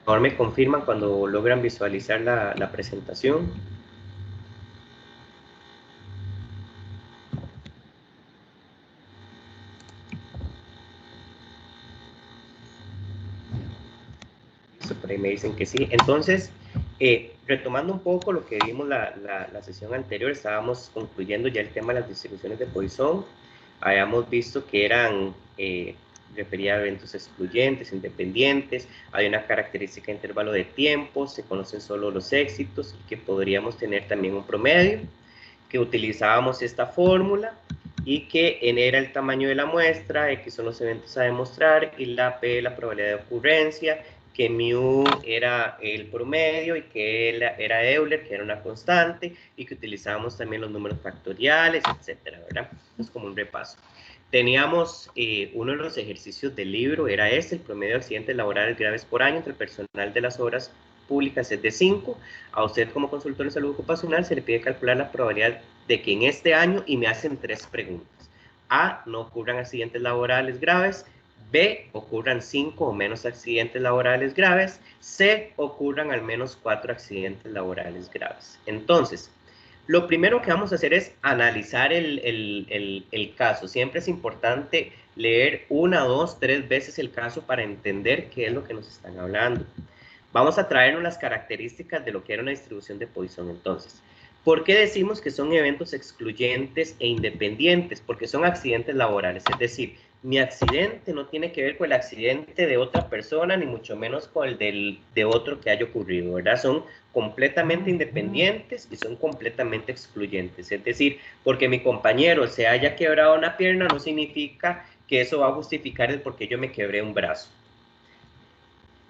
Ahora me confirman cuando logran visualizar la presentación. Por ahí me dicen que sí. Entonces, retomando un poco lo que vimos la sesión anterior, estábamos concluyendo ya el tema de las distribuciones de Poisson. Habíamos visto que eran, refería a eventos excluyentes, independientes, hay una característica de intervalo de tiempo, se conocen solo los éxitos y que podríamos tener también un promedio, que utilizábamos esta fórmula y que n era el tamaño de la muestra, x son los eventos a demostrar y la p la probabilidad de ocurrencia, que mu era el promedio y que era Euler, que era una constante, y que utilizábamos también los números factoriales, etcétera, ¿verdad? Es como un repaso. Teníamos uno de los ejercicios del libro, era este, el promedio de accidentes laborales graves por año entre el personal de las obras públicas es de 5. A usted como consultor de salud ocupacional se le pide calcular la probabilidad de que en este año, y me hacen 3 preguntas. A, no ocurran accidentes laborales graves. B, ocurran 5 o menos accidentes laborales graves. C, ocurran al menos 4 accidentes laborales graves. Entonces, lo primero que vamos a hacer es analizar el caso. Siempre es importante leer 1, 2, 3 veces el caso para entender qué es lo que nos están hablando. Vamos a traernos las características de lo que era una distribución de Poisson entonces. ¿Por qué decimos que son eventos excluyentes e independientes? Porque son accidentes laborales, es decir, mi accidente no tiene que ver con el accidente de otra persona, ni mucho menos con el de otro que haya ocurrido, ¿verdad? Son completamente independientes y son completamente excluyentes. Es decir, porque mi compañero se haya quebrado una pierna no significa que eso va a justificar el por qué yo me quebré un brazo.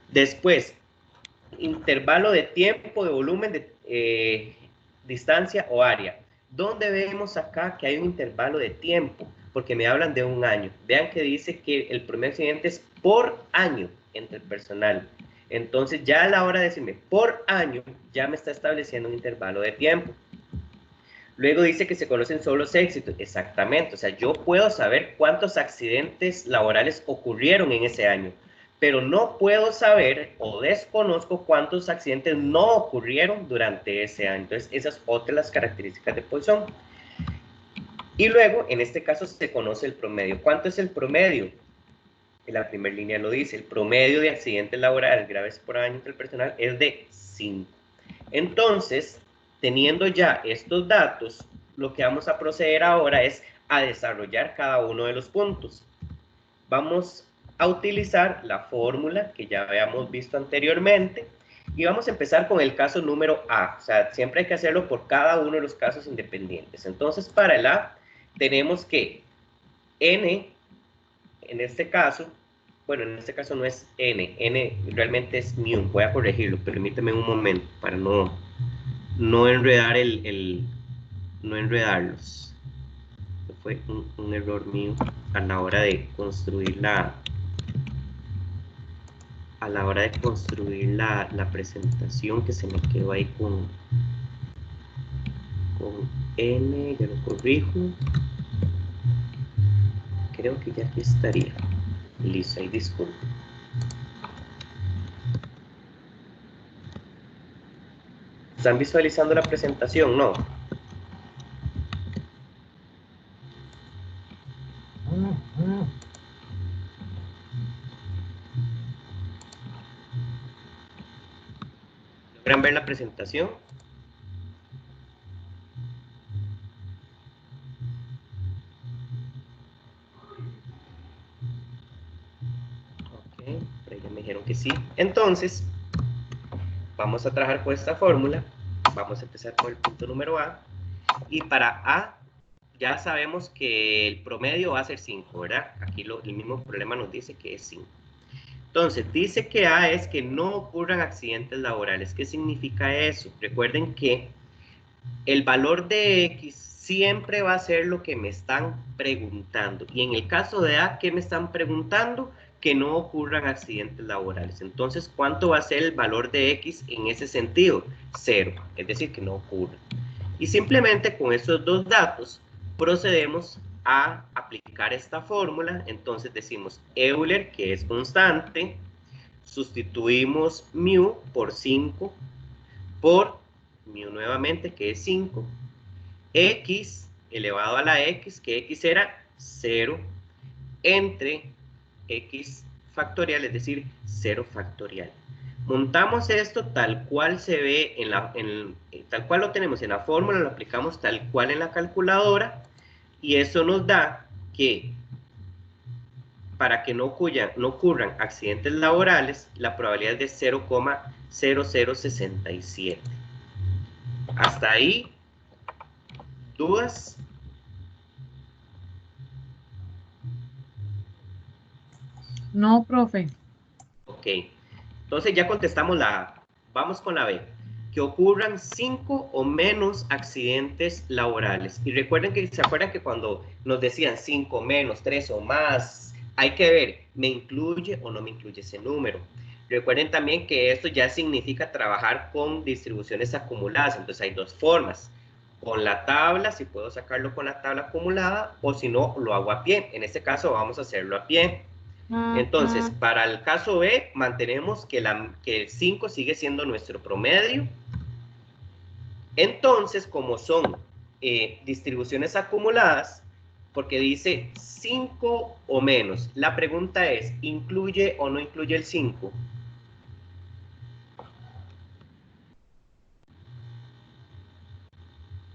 Después, intervalo de tiempo, de volumen, de distancia o área. ¿Dónde vemos acá que hay un intervalo de tiempo? Porque me hablan de un año. Vean que dice que el promedio de accidentes por año entre el personal. Entonces ya a la hora de decirme por año, ya me está estableciendo un intervalo de tiempo. Luego dice que se conocen solo los éxitos. Exactamente, o sea, yo puedo saber cuántos accidentes laborales ocurrieron en ese año, pero no puedo saber o desconozco cuántos accidentes no ocurrieron durante ese año. Entonces, esas otras las características de Poisson. Y luego, en este caso, se conoce el promedio. ¿Cuánto es el promedio? En la primera línea lo dice, el promedio de accidentes laborales graves por año entre el personal es de 5. Entonces, teniendo ya estos datos, lo que vamos a proceder ahora es a desarrollar cada uno de los puntos. Vamos a utilizar la fórmula que ya habíamos visto anteriormente y vamos a empezar con el caso número A. O sea, siempre hay que hacerlo por cada uno de los casos independientes. Entonces, para el A, tenemos que N, en este caso, bueno, en este caso no es N realmente es mu. Voy a corregirlo, permíteme un momento para no enredar no enredarlos. Fue un error mío a la hora de construir la presentación, que se me quedó ahí con N, ya lo corrijo. Creo que ya aquí estaría. Listo, ahí disculpen. ¿Están visualizando la presentación? No. ¿Logran ver la presentación? Ok, pero ya me dijeron que sí. Entonces, vamos a trabajar con esta fórmula. Vamos a empezar con el punto número A. Y para A, ya sabemos que el promedio va a ser 5, ¿verdad? Aquí el mismo problema nos dice que es 5. Entonces, dice que A es que no ocurran accidentes laborales. ¿Qué significa eso? Recuerden que el valor de X siempre va a ser lo que me están preguntando. Y en el caso de A, ¿qué me están preguntando? Que no ocurran accidentes laborales. Entonces, ¿cuánto va a ser el valor de X en ese sentido? 0, es decir, que no ocurra. Y simplemente con esos dos datos procedemos a aplicar esta fórmula. Entonces decimos Euler, que es constante, sustituimos mu por 5 por mu nuevamente, que es 5, x elevado a la x, que x era 0, entre x factorial, es decir, 0 factorial. Montamos esto tal cual se ve, tal cual lo tenemos en la fórmula, lo aplicamos tal cual en la calculadora, y eso nos da que para que no ocurran accidentes laborales, la probabilidad es de 0,0067. Hasta ahí, ¿dudas? No, profe. Ok, entonces ya contestamos la A. Vamos con la B. Que ocurran 5 o menos accidentes laborales. Y recuerden que, ¿se acuerdan que cuando nos decían 5 menos, 3 o más? Hay que ver, ¿me incluye o no me incluye ese número? Recuerden también que esto ya significa trabajar con distribuciones acumuladas. Entonces hay dos formas. Con la tabla, si puedo sacarlo con la tabla acumulada, o si no, lo hago a pie. En este caso vamos a hacerlo a pie. Entonces, para el caso B, mantenemos que el 5 sigue siendo nuestro promedio. Entonces, como son distribuciones acumuladas, porque dice 5 o menos, la pregunta es, ¿incluye o no incluye el 5?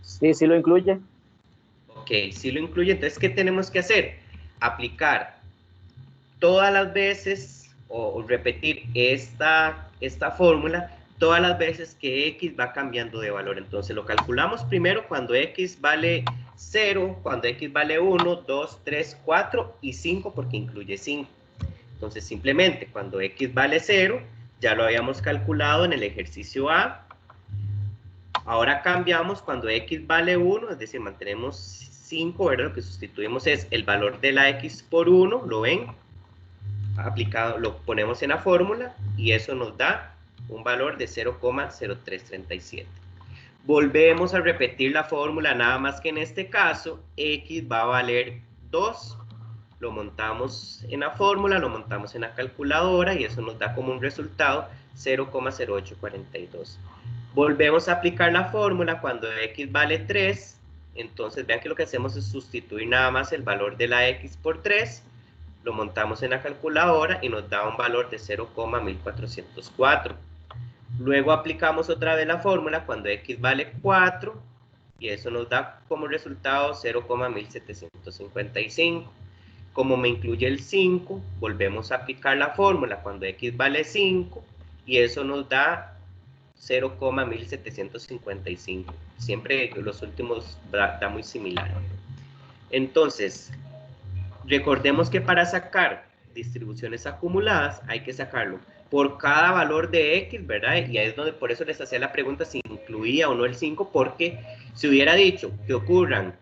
Sí, sí lo incluye. Ok, sí lo incluye. Entonces, ¿qué tenemos que hacer? Aplicar todas las veces o repetir esta fórmula todas las veces que x va cambiando de valor. Entonces lo calculamos primero cuando x vale 0, cuando x vale 1, 2, 3, 4 y 5 porque incluye 5. Entonces simplemente cuando x vale 0, ya lo habíamos calculado en el ejercicio A. Ahora cambiamos cuando x vale 1, es decir, mantenemos 5, ¿verdad? Lo que sustituimos es el valor de la x por 1, ¿lo ven? Aplicado, lo ponemos en la fórmula y eso nos da un valor de 0,0337. Volvemos a repetir la fórmula, nada más que en este caso x va a valer 2. Lo montamos en la fórmula, lo montamos en la calculadora y eso nos da como un resultado 0,0842. Volvemos a aplicar la fórmula cuando x vale 3. Entonces vean que lo que hacemos es sustituir nada más el valor de la x por 3. Lo montamos en la calculadora y nos da un valor de 0,1404. Luego aplicamos otra vez la fórmula cuando x vale 4 y eso nos da como resultado 0,1755. Como me incluye el 5, volvemos a aplicar la fórmula cuando x vale 5 y eso nos da 0,1755. Siempre los últimos da muy similar. Entonces, recordemos que para sacar distribuciones acumuladas hay que sacarlo por cada valor de x, ¿verdad? Y ahí es donde por eso les hacía la pregunta si incluía o no el 5, porque si hubiera dicho que ocurran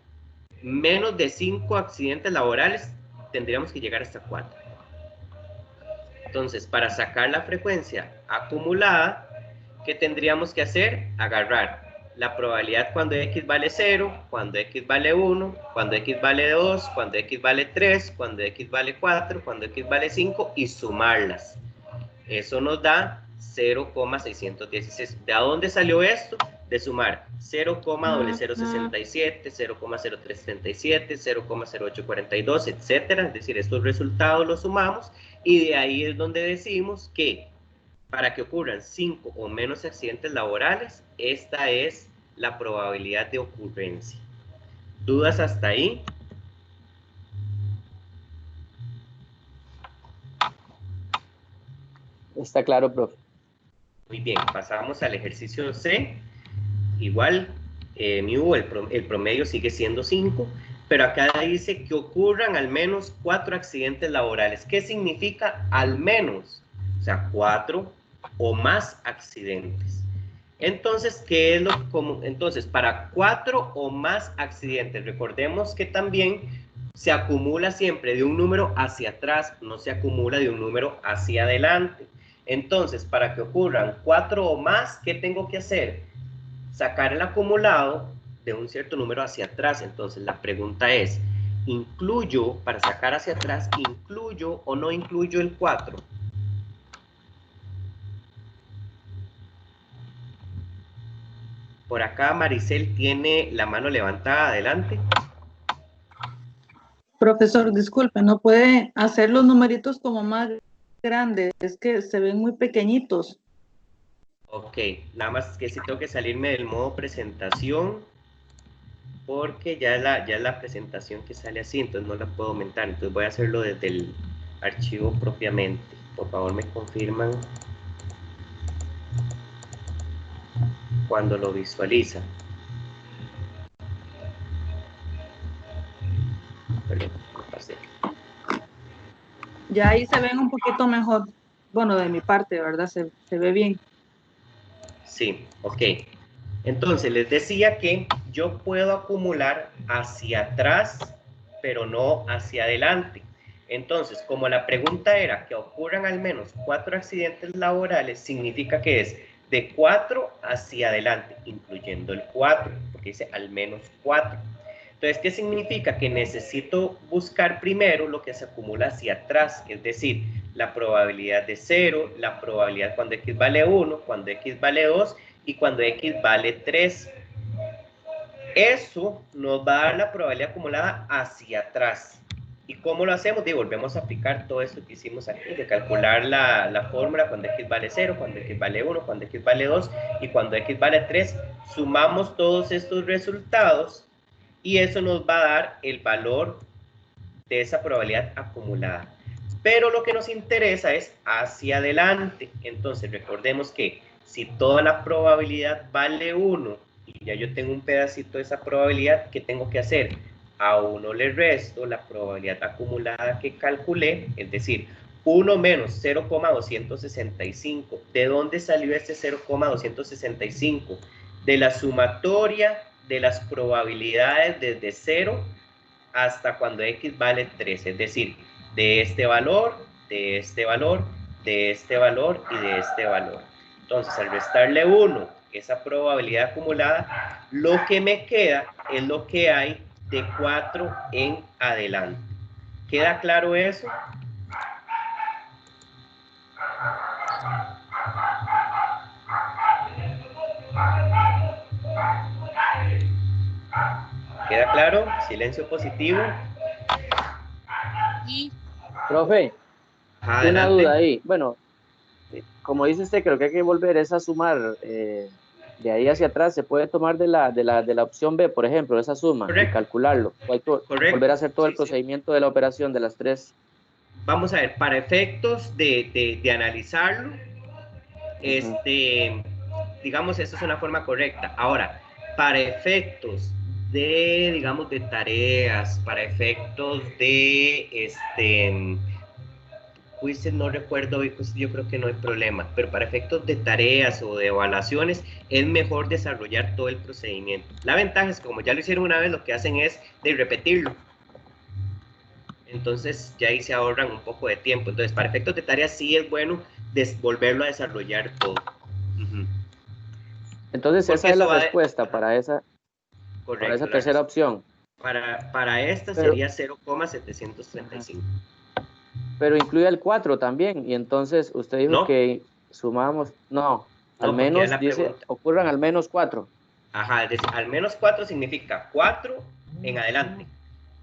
menos de 5 accidentes laborales, tendríamos que llegar hasta 4. Entonces, para sacar la frecuencia acumulada, ¿qué tendríamos que hacer? Agarrar la probabilidad cuando x vale 0, cuando x vale 1, cuando x vale 2, cuando x vale 3, cuando x vale 4, cuando x vale 5 y sumarlas. Eso nos da 0,616. ¿De dónde salió esto? De sumar 0,0067, 0,0337, 0,0842, etcétera. Es decir, estos resultados los sumamos y de ahí es donde decimos que para que ocurran 5 o menos accidentes laborales, esta es la probabilidad de ocurrencia. ¿Dudas hasta ahí? Está claro, profe. Muy bien, pasamos al ejercicio C. Igual, mu, el promedio sigue siendo 5, pero acá dice que ocurran al menos 4 accidentes laborales. ¿Qué significa al menos? O sea, 4 o más accidentes. Entonces, ¿qué es lo común? Entonces, para 4 o más accidentes, recordemos que también se acumula siempre de un número hacia atrás, no se acumula de un número hacia adelante. Entonces, para que ocurran 4 o más, ¿qué tengo que hacer? Sacar el acumulado de un cierto número hacia atrás. Entonces, la pregunta es, ¿incluyo, para sacar hacia atrás, incluyo o no incluyo el 4? Por acá Maricel tiene la mano levantada, adelante. Profesor, disculpe, ¿no puede hacer los numeritos como más grandes? Es que se ven muy pequeñitos. Ok, nada más que si tengo que salirme del modo presentación, porque ya es la presentación que sale así, entonces no la puedo aumentar, entonces voy a hacerlo desde el archivo propiamente. Por favor me confirman cuando lo visualizan. Perdón, me pasé. Ya ahí se ven un poquito mejor. Bueno, de mi parte, ¿verdad? Se ve bien. Sí, ok. Entonces les decía que yo puedo acumular hacia atrás, pero no hacia adelante. Entonces, como la pregunta era que ocurran al menos 4 accidentes laborales, significa que es de 4 hacia adelante, incluyendo el 4, porque dice al menos 4. Entonces, ¿qué significa? Que necesito buscar primero lo que se acumula hacia atrás, es decir, la probabilidad de 0, la probabilidad cuando x vale 1, cuando x vale 2 y cuando x vale 3. Eso nos va a dar la probabilidad acumulada hacia atrás. ¿Y cómo lo hacemos? Y volvemos a aplicar todo esto que hicimos aquí, de calcular la fórmula cuando x vale 0, cuando x vale 1, cuando x vale 2 y cuando x vale 3. Sumamos todos estos resultados y eso nos va a dar el valor de esa probabilidad acumulada. Pero lo que nos interesa es hacia adelante. Entonces recordemos que si toda la probabilidad vale 1 y ya yo tengo un pedacito de esa probabilidad, ¿qué tengo que hacer? A 1 le resto la probabilidad acumulada que calculé, es decir, 1 menos 0,265. ¿De dónde salió este 0,265? De la sumatoria de las probabilidades desde 0 hasta cuando x vale 3, es decir, de este valor, de este valor, de este valor y de este valor. Entonces, al restarle 1, esa probabilidad acumulada, lo que me queda es lo que hay de 4 en adelante. ¿Queda claro eso? ¿Queda claro? Silencio positivo. Sí. Profe, una Adelante. duda ahí. Bueno, como dice usted, creo que hay que volver esa a sumar de ahí hacia atrás. Se puede tomar de la opción B, por ejemplo, esa suma y Correcto. calcularlo. O hay que volver Correcto. a hacer todo el Sí. procedimiento de la operación de las tres. Vamos a ver, para efectos de analizarlo, digamos, esta es una forma correcta. Ahora, para efectos de, digamos, de tareas, para efectos de, quizzes, no recuerdo, pues yo creo que no hay problema, pero para efectos de tareas o de evaluaciones es mejor desarrollar todo el procedimiento. La ventaja es que como ya lo hicieron una vez, lo que hacen es de repetirlo. Entonces ya ahí se ahorran un poco de tiempo. Entonces para efectos de tareas sí es bueno volverlo a desarrollar todo. Entonces, Porque esa es la eso va respuesta para esa correcto, tercera opción. para esta Pero, sería 0,735. pero incluye el 4 también. Y entonces usted dijo No, que sumamos, no, al no, porque ya menos la dice, pregunta. ocurran al menos 4. Ajá, es decir, al menos 4 significa 4 en adelante.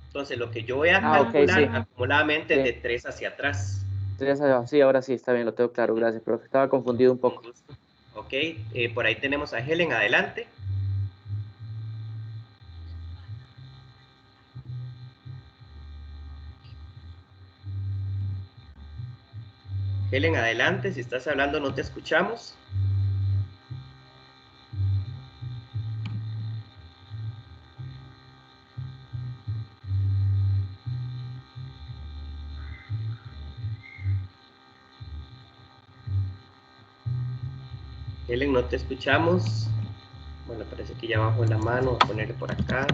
Entonces lo que yo voy a Ah, ok, calcular sí. acumuladamente es de Sí, 3 hacia atrás. sí, ahora sí, está bien, lo tengo claro, gracias, profe. Estaba confundido un Con poco. gusto. Ok, por ahí tenemos a Helen, adelante. Helen, adelante, si estás hablando no te escuchamos. Helen, no te escuchamos. Bueno, parece que ya bajo la mano, voy a ponerle por acá.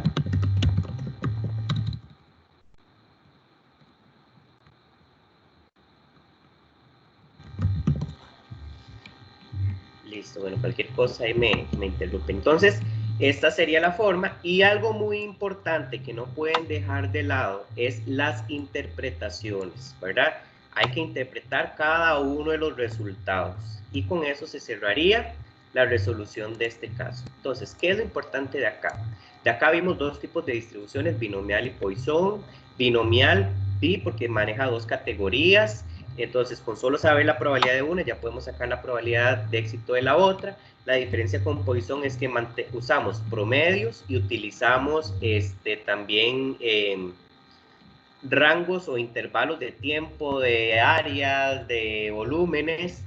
Listo, bueno, cualquier cosa ahí me interrumpe. Entonces, esta sería la forma. Y algo muy importante que no pueden dejar de lado es las interpretaciones, ¿verdad? Hay que interpretar cada uno de los resultados. Y con eso se cerraría la resolución de este caso. Entonces, ¿qué es lo importante de acá? De acá vimos dos tipos de distribuciones, binomial y Poisson. Binomial, porque maneja dos categorías. Entonces, con solo saber la probabilidad de una, ya podemos sacar la probabilidad de éxito de la otra. La diferencia con Poisson es que usamos promedios y utilizamos también rangos o intervalos de tiempo, de áreas, de volúmenes,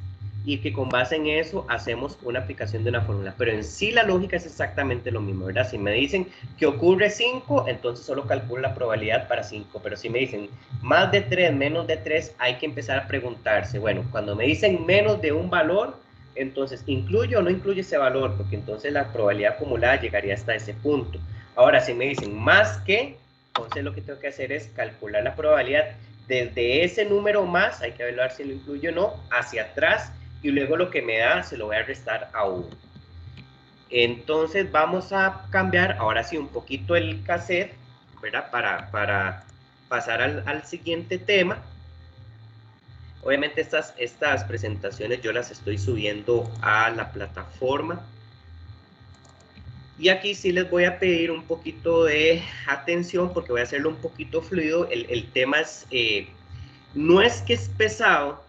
y que con base en eso hacemos una aplicación de una fórmula. Pero en sí la lógica es exactamente lo mismo, ¿verdad? Si me dicen que ocurre 5, entonces solo calculo la probabilidad para 5. Pero si me dicen más de 3, menos de 3, hay que empezar a preguntarse, bueno, cuando me dicen menos de un valor, entonces, ¿incluye o no incluye ese valor? Porque entonces la probabilidad acumulada llegaría hasta ese punto. Ahora, si me dicen más que, entonces lo que tengo que hacer es calcular la probabilidad desde ese número más, hay que ver si lo incluye o no, hacia atrás, y luego lo que me da se lo voy a restar a 1. Entonces vamos a cambiar ahora sí un poquito el cassette, ¿verdad? Para pasar al siguiente tema. Obviamente estas presentaciones yo las estoy subiendo a la plataforma. Y aquí sí les voy a pedir un poquito de atención porque voy a hacerlo un poquito fluido. El tema es, no es que es pesado,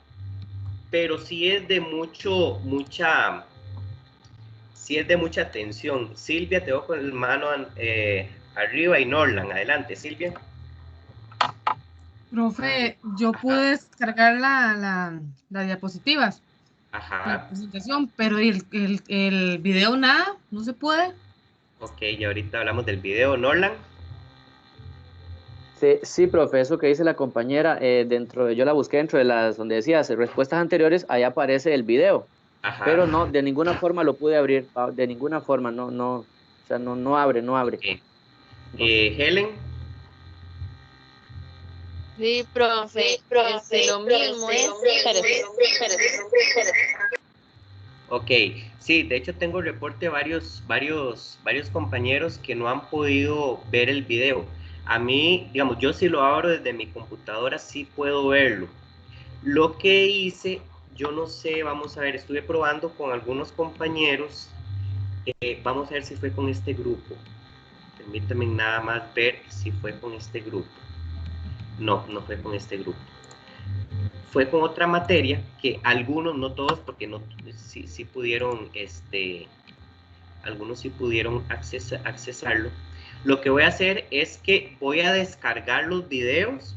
pero sí es de mucha atención. Silvia, te veo con el mano arriba, y Norland, adelante, Silvia. Profe, yo pude descargar las diapositivas, Ajá. la presentación, pero el video nada, no se puede. Ok, y ahorita hablamos del video. Norland. Sí, profe, eso que dice la compañera, yo la busqué dentro de las donde decía respuestas anteriores, ahí aparece el video. Ajá. Pero no, de ninguna forma lo pude abrir, de ninguna forma, no, o sea, no abre. Okay. Helen. Sí, profe, lo mismo es. Ok, sí, de hecho tengo reporte de varios compañeros que no han podido ver el video. A mí, digamos, yo si lo abro desde mi computadora sí puedo verlo. Lo que hice, yo no sé, vamos a ver, estuve probando con algunos compañeros. Vamos a ver si fue con este grupo. Permítanme nada más ver si fue con este grupo. No fue con este grupo. Fue con otra materia que algunos, no todos, porque no, sí pudieron, algunos sí pudieron accesarlo. Lo que voy a hacer es que voy a descargar los videos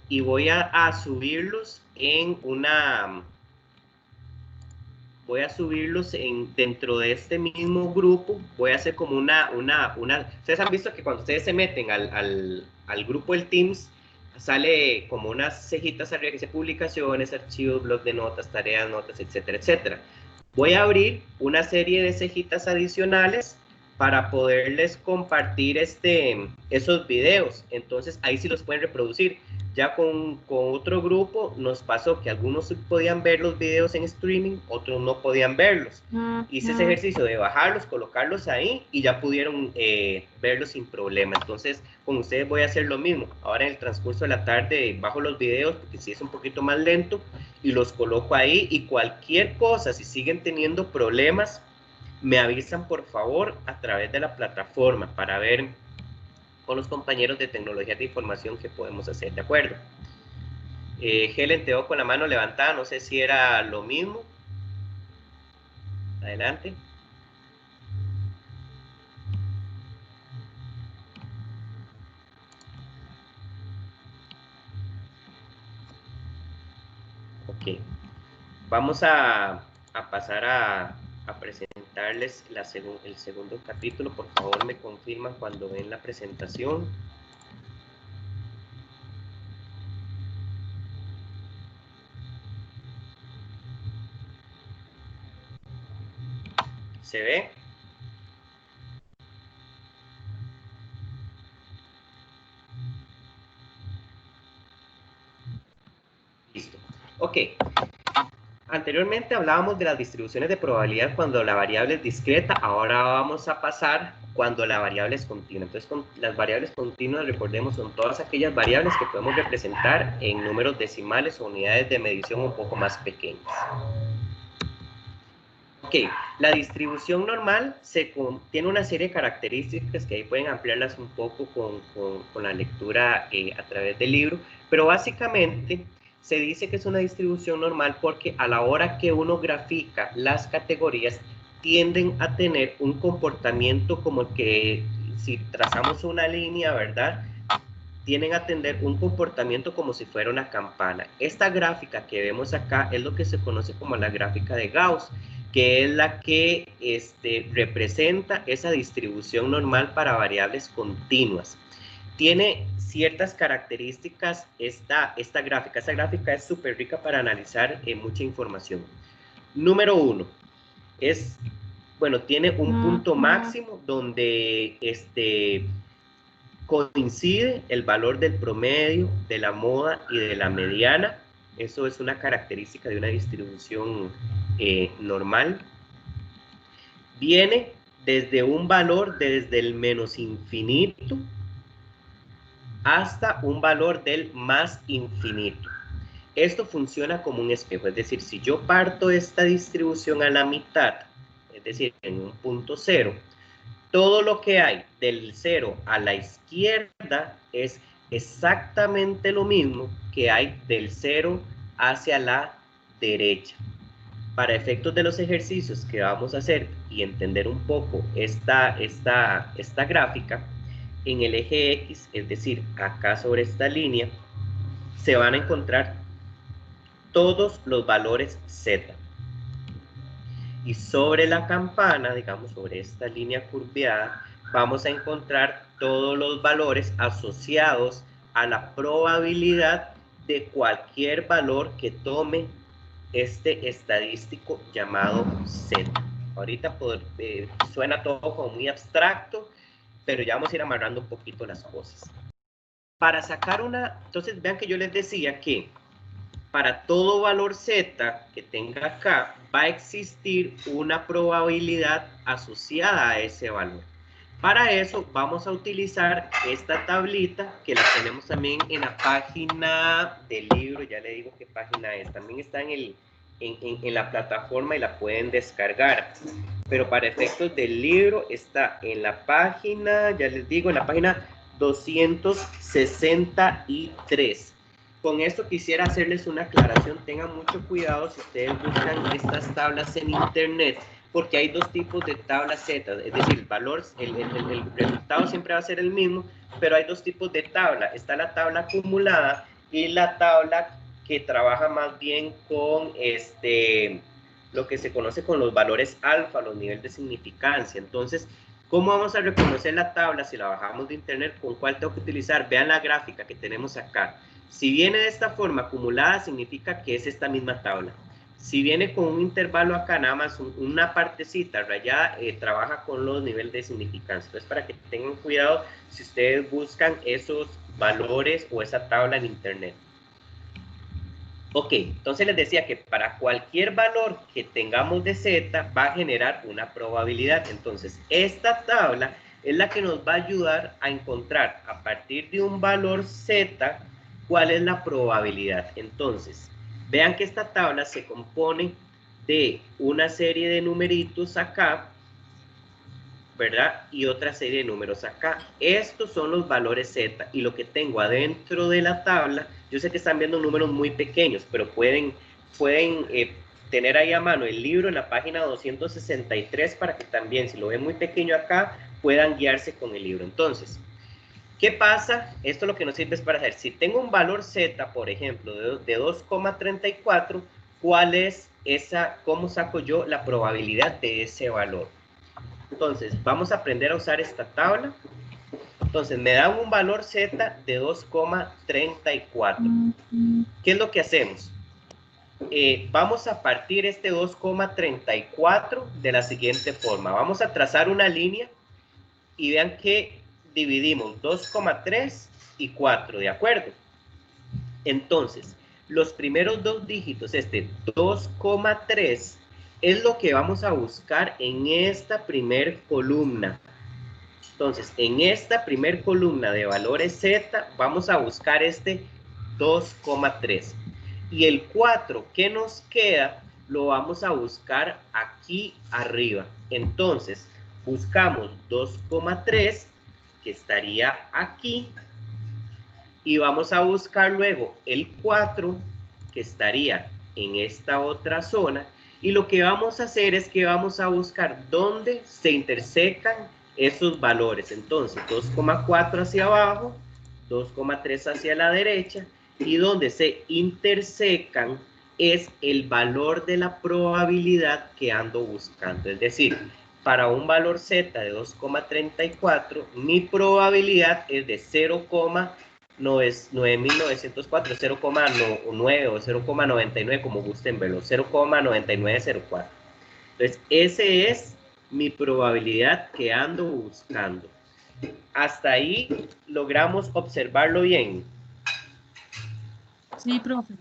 y voy a subirlos en dentro de este mismo grupo. Voy a hacer como ustedes han visto que cuando ustedes se meten al grupo del Teams, sale como unas cejitas arriba que dice publicaciones, archivos, blog de notas, tareas, notas, etcétera, etcétera. Voy a abrir una serie de cejitas adicionales para poderles compartir esos videos. Entonces ahí sí los pueden reproducir. Ya con otro grupo nos pasó que algunos podían ver los videos en streaming, otros no podían verlos. Hice ese ejercicio de bajarlos, colocarlos ahí y ya pudieron verlos sin problema. Entonces con ustedes voy a hacer lo mismo. Ahora en el transcurso de la tarde bajo los videos porque sí es un poquito más lento y los coloco ahí, y cualquier cosa, si siguen teniendo problemas, me avisan por favor a través de la plataforma para ver con los compañeros de tecnologías de información que podemos hacer, ¿de acuerdo? Helen, te veo con la mano levantada, no sé si era lo mismo. Adelante. Ok, vamos a pasar a presentarles el segundo capítulo. Por favor me confirman cuando ven la presentación. ¿Se ve? Listo. Ok. Anteriormente hablábamos de las distribuciones de probabilidad cuando la variable es discreta. Ahora vamos a pasar cuando la variable es continua. Entonces, con las variables continuas, recordemos, son todas aquellas variables que podemos representar en números decimales o unidades de medición un poco más pequeñas. la distribución normal tiene una serie de características que ahí pueden ampliarlas un poco con la lectura a través del libro, pero básicamente se dice que es una distribución normal porque a la hora que uno grafica las categorías tienden a tener un comportamiento como que si trazamos una línea, ¿verdad? Tienden a tener un comportamiento como si fuera una campana. Esta gráfica que vemos acá es lo que se conoce como la gráfica de Gauss, que es la que representa esa distribución normal para variables continuas. Tiene ciertas características esta gráfica. Esta gráfica es súper rica para analizar mucha información. Número 1, tiene un punto máximo donde coincide el valor del promedio, de la moda y de la mediana. Eso es una característica de una distribución normal. Viene desde un valor desde el menos infinito hasta un valor del más infinito. Esto funciona como un espejo, es decir, si yo parto esta distribución a la mitad, es decir, en un punto cero, todo lo que hay del cero a la izquierda es exactamente lo mismo que hay del cero hacia la derecha. Para efectos de los ejercicios que vamos a hacer y entender un poco esta gráfica, en el eje X, es decir, acá sobre esta línea, se van a encontrar todos los valores Z. Y sobre la campana, digamos, sobre esta línea curveada, vamos a encontrar todos los valores asociados a la probabilidad de cualquier valor que tome este estadístico llamado Z. Ahorita suena todo como muy abstracto, pero ya vamos a ir amarrando un poquito las cosas. Para sacar entonces vean que yo les decía que para todo valor Z que tenga acá, va a existir una probabilidad asociada a ese valor. Para eso vamos a utilizar esta tablita que la tenemos también en la página del libro, ya le digo qué página es, también está en la plataforma y la pueden descargar. Pero para efectos del libro está en la página, ya les digo, en la página 263. Con esto quisiera hacerles una aclaración. Tengan mucho cuidado si ustedes buscan estas tablas en internet, porque hay dos tipos de tablas Z, es decir, el resultado siempre va a ser el mismo, pero hay dos tipos de tabla. Está la tabla acumulada y la tabla que trabaja más bien con lo que se conoce con los valores alfa, los niveles de significancia. Entonces, ¿cómo vamos a reconocer la tabla si la bajamos de internet? ¿Con cuál tengo que utilizar? Vean la gráfica que tenemos acá. Si viene de esta forma acumulada, significa que es esta misma tabla. Si viene con un intervalo acá, nada más una partecita rayada, trabaja con los niveles de significancia. Entonces, para que tengan cuidado si ustedes buscan esos valores o esa tabla en internet. Ok, entonces les decía que para cualquier valor que tengamos de Z va a generar una probabilidad. Entonces, esta tabla es la que nos va a ayudar a encontrar a partir de un valor Z cuál es la probabilidad. Entonces, vean que esta tabla se compone de una serie de numeritos acá, ¿verdad? Y otra serie de números acá. Estos son los valores Z y lo que tengo adentro de la tabla, yo sé que están viendo números muy pequeños, pero pueden tener ahí a mano el libro en la página 263 para que también, si lo ven muy pequeño acá, puedan guiarse con el libro. Entonces, ¿qué pasa? Esto lo que nos sirve es para saber, si tengo un valor Z, por ejemplo, de 2,34, ¿cuál es cómo saco yo la probabilidad de ese valor? Entonces, vamos a aprender a usar esta tabla. Entonces, me dan un valor Z de 2,34. ¿Qué es lo que hacemos? Vamos a partir este 2,34 de la siguiente forma. Vamos a trazar una línea y vean que dividimos 2,3 y 4, ¿de acuerdo? Entonces, los primeros dos dígitos, 2,3, es lo que vamos a buscar en esta primer columna. Entonces, en esta primer columna de valores Z, vamos a buscar 2,3. Y el 4 que nos queda, lo vamos a buscar aquí arriba. Entonces, buscamos 2,3, que estaría aquí, y vamos a buscar luego el 4, que estaría en esta otra zona, y lo que vamos a hacer es que vamos a buscar dónde se intersecan esos valores. Entonces, 2,4 hacia abajo, 2,3 hacia la derecha, y donde se intersecan es el valor de la probabilidad que ando buscando. Es decir, para un valor z de 2,34, mi probabilidad es de 0,9904, 0,9 o 0,99, como gusten verlo, 0,9904. Entonces, ese es mi probabilidad que ando buscando. Hasta ahí logramos observarlo bien. Sí, profe.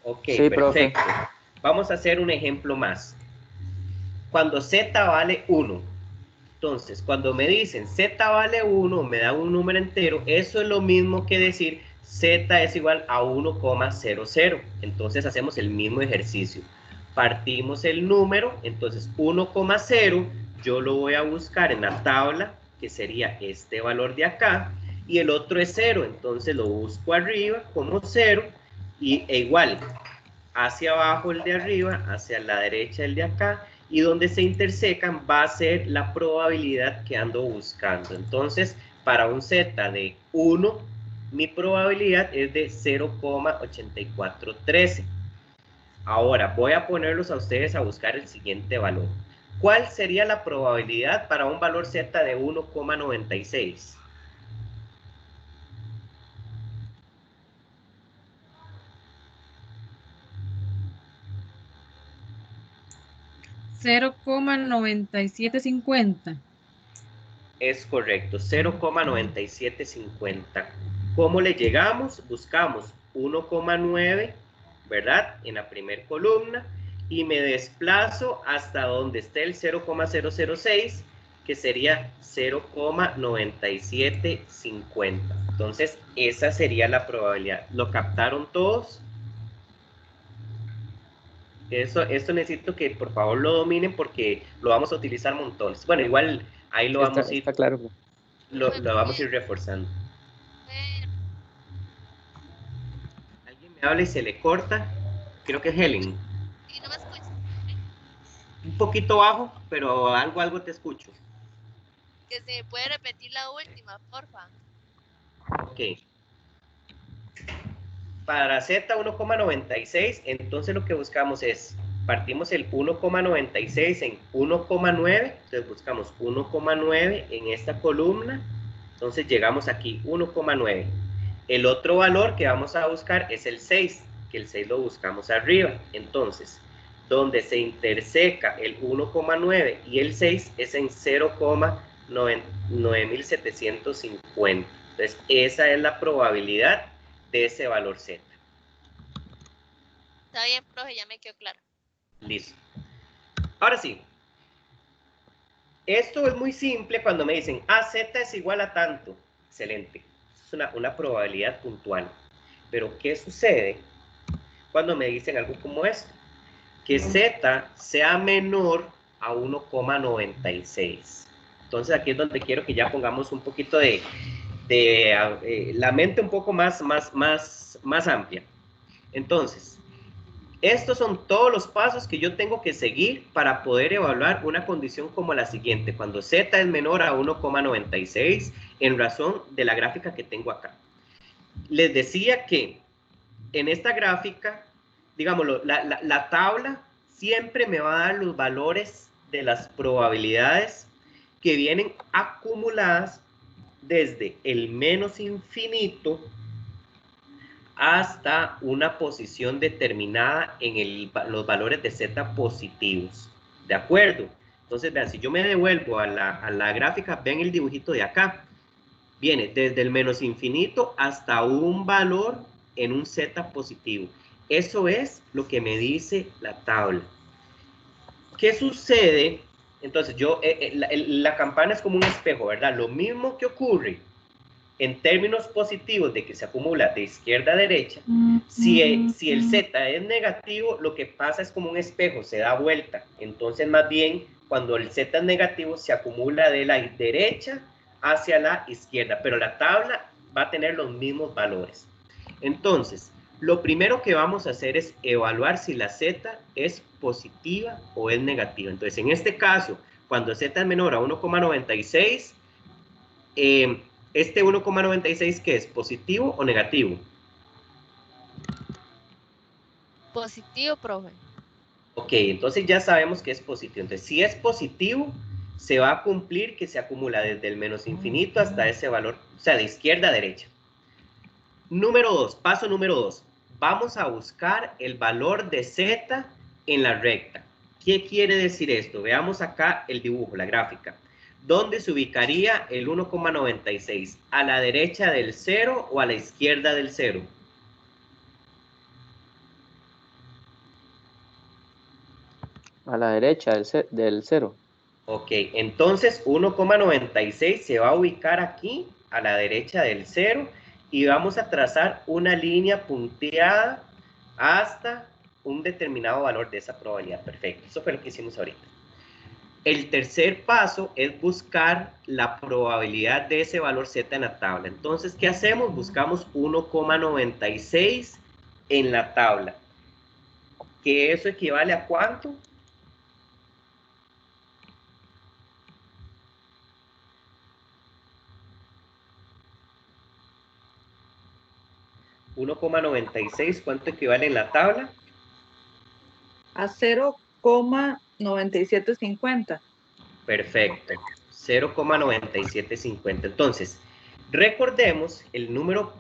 Ok, sí, perfecto. profe. Vamos a hacer un ejemplo más. Cuando z vale 1, entonces cuando me dicen z vale 1, me da un número entero, eso es lo mismo que decir z es igual a 1,00. Entonces hacemos el mismo ejercicio. Partimos el número, entonces 1,0 yo lo voy a buscar en la tabla, que sería este valor de acá, y el otro es 0, entonces lo busco arriba como 0, e igual, hacia abajo el de arriba, hacia la derecha el de acá, y donde se intersecan va a ser la probabilidad que ando buscando. Entonces, para un z de 1, mi probabilidad es de 0,8413. Ahora, voy a ponerlos a ustedes a buscar el siguiente valor. ¿Cuál sería la probabilidad para un valor z de 1,96? 0,9750. Es correcto, 0,9750. ¿Cómo le llegamos? Buscamos 1,9, ¿verdad? En la primera columna, y me desplazo hasta donde esté el 0,006, que sería 0,9750. Entonces, esa sería la probabilidad. ¿Lo captaron todos? Esto necesito que por favor lo dominen porque lo vamos a utilizar montones. Bueno, igual ahí lo vamos a ir, está claro. lo vamos a ir reforzando. Alguien me habla y se le corta. Creo que es Helen. Sí, no me escucho. Un poquito bajo, pero algo te escucho. Que se puede repetir la última, porfa. Ok. Para Z 1,96, entonces lo que buscamos es, partimos el 1,96 en 1,9, entonces buscamos 1,9 en esta columna, entonces llegamos aquí, 1,9. El otro valor que vamos a buscar es el 6, que el 6 lo buscamos arriba. Entonces, donde se interseca el 1,9 y el 6 es en 0,9750. Entonces, esa es la probabilidad de ese valor Z. Está bien, profe, ya me quedó claro. Listo. Ahora sí. Esto es muy simple cuando me dicen, Z es igual a tanto. Excelente. Es una probabilidad puntual. Pero, ¿qué sucede cuando me dicen algo como esto? Que Z sea menor a 1,96. Entonces, aquí es donde quiero que ya pongamos un poquito de la mente un poco más amplia. Entonces, estos son todos los pasos que yo tengo que seguir para poder evaluar una condición como la siguiente, cuando Z es menor a 1,96 en razón de la gráfica que tengo acá. Les decía que en esta gráfica, digámoslo, la tabla siempre me va a dar los valores de las probabilidades que vienen acumuladas desde el menos infinito hasta una posición determinada en los valores de Z positivos. ¿De acuerdo? Entonces, vean, si yo me devuelvo a la gráfica, ven el dibujito de acá. Viene desde el menos infinito hasta un valor en un Z positivo. Eso es lo que me dice la tabla. ¿Qué sucede? Entonces, la campana es como un espejo, ¿verdad? Lo mismo que ocurre en términos positivos de que se acumula de izquierda a derecha, si el Z es negativo, lo que pasa es como un espejo, se da vuelta. Entonces, más bien, cuando el Z es negativo, se acumula de la derecha hacia la izquierda, pero la tabla va a tener los mismos valores. Entonces, lo primero que vamos a hacer es evaluar si la Z es positiva o es negativa. Entonces, en este caso, cuando Z es menor a 1,96, este 1,96, ¿qué es? ¿Positivo o negativo? Positivo, profe. Ok, entonces ya sabemos que es positivo. Entonces, si es positivo, se va a cumplir que se acumula desde el menos infinito hasta ese valor, o sea, de izquierda a derecha. Número 2, paso número 2. Vamos a buscar el valor de Z en la recta. ¿Qué quiere decir esto? Veamos acá el dibujo, la gráfica. ¿Dónde se ubicaría el 1,96? ¿A la derecha del 0 o a la izquierda del 0? A la derecha del 0. Ok, entonces 1,96 se va a ubicar aquí, a la derecha del 0, y vamos a trazar una línea punteada hasta un determinado valor de esa probabilidad. Perfecto, eso fue lo que hicimos ahorita. El tercer paso es buscar la probabilidad de ese valor Z en la tabla. Entonces, ¿qué hacemos? Buscamos 1,96 en la tabla. ¿Que eso equivale a cuánto? ¿1,96 cuánto equivale en la tabla? A 0,9750. Perfecto, 0,9750. Entonces, recordemos, el número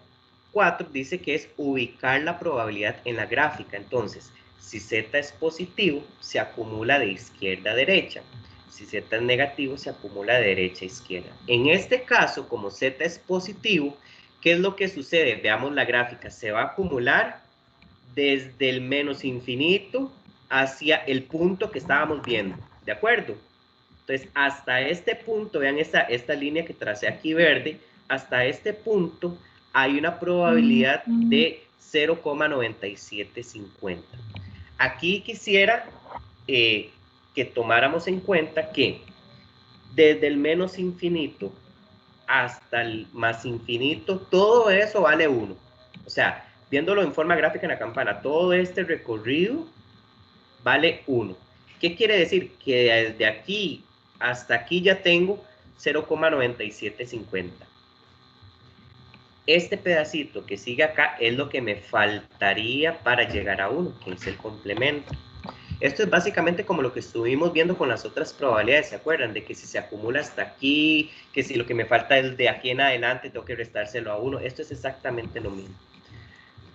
4 dice que es ubicar la probabilidad en la gráfica. Entonces, si Z es positivo, se acumula de izquierda a derecha. Si Z es negativo, se acumula de derecha a izquierda. En este caso, como Z es positivo, ¿qué es lo que sucede? Veamos la gráfica. Se va a acumular desde el menos infinito hacia el punto que estábamos viendo. ¿De acuerdo? Entonces, hasta este punto, vean esta línea que tracé aquí verde, hasta este punto hay una probabilidad de 0,9750. Aquí quisiera que tomáramos en cuenta que desde el menos infinito hasta el más infinito, todo eso vale 1. O sea, viéndolo en forma gráfica en la campana, todo este recorrido vale 1. ¿Qué quiere decir? Que desde aquí hasta aquí ya tengo 0,9750. Este pedacito que sigue acá es lo que me faltaría para llegar a 1, que es el complemento. Esto es básicamente como lo que estuvimos viendo con las otras probabilidades, ¿se acuerdan? De que si se acumula hasta aquí, que si lo que me falta es de aquí en adelante, tengo que restárselo a 1. Esto es exactamente lo mismo.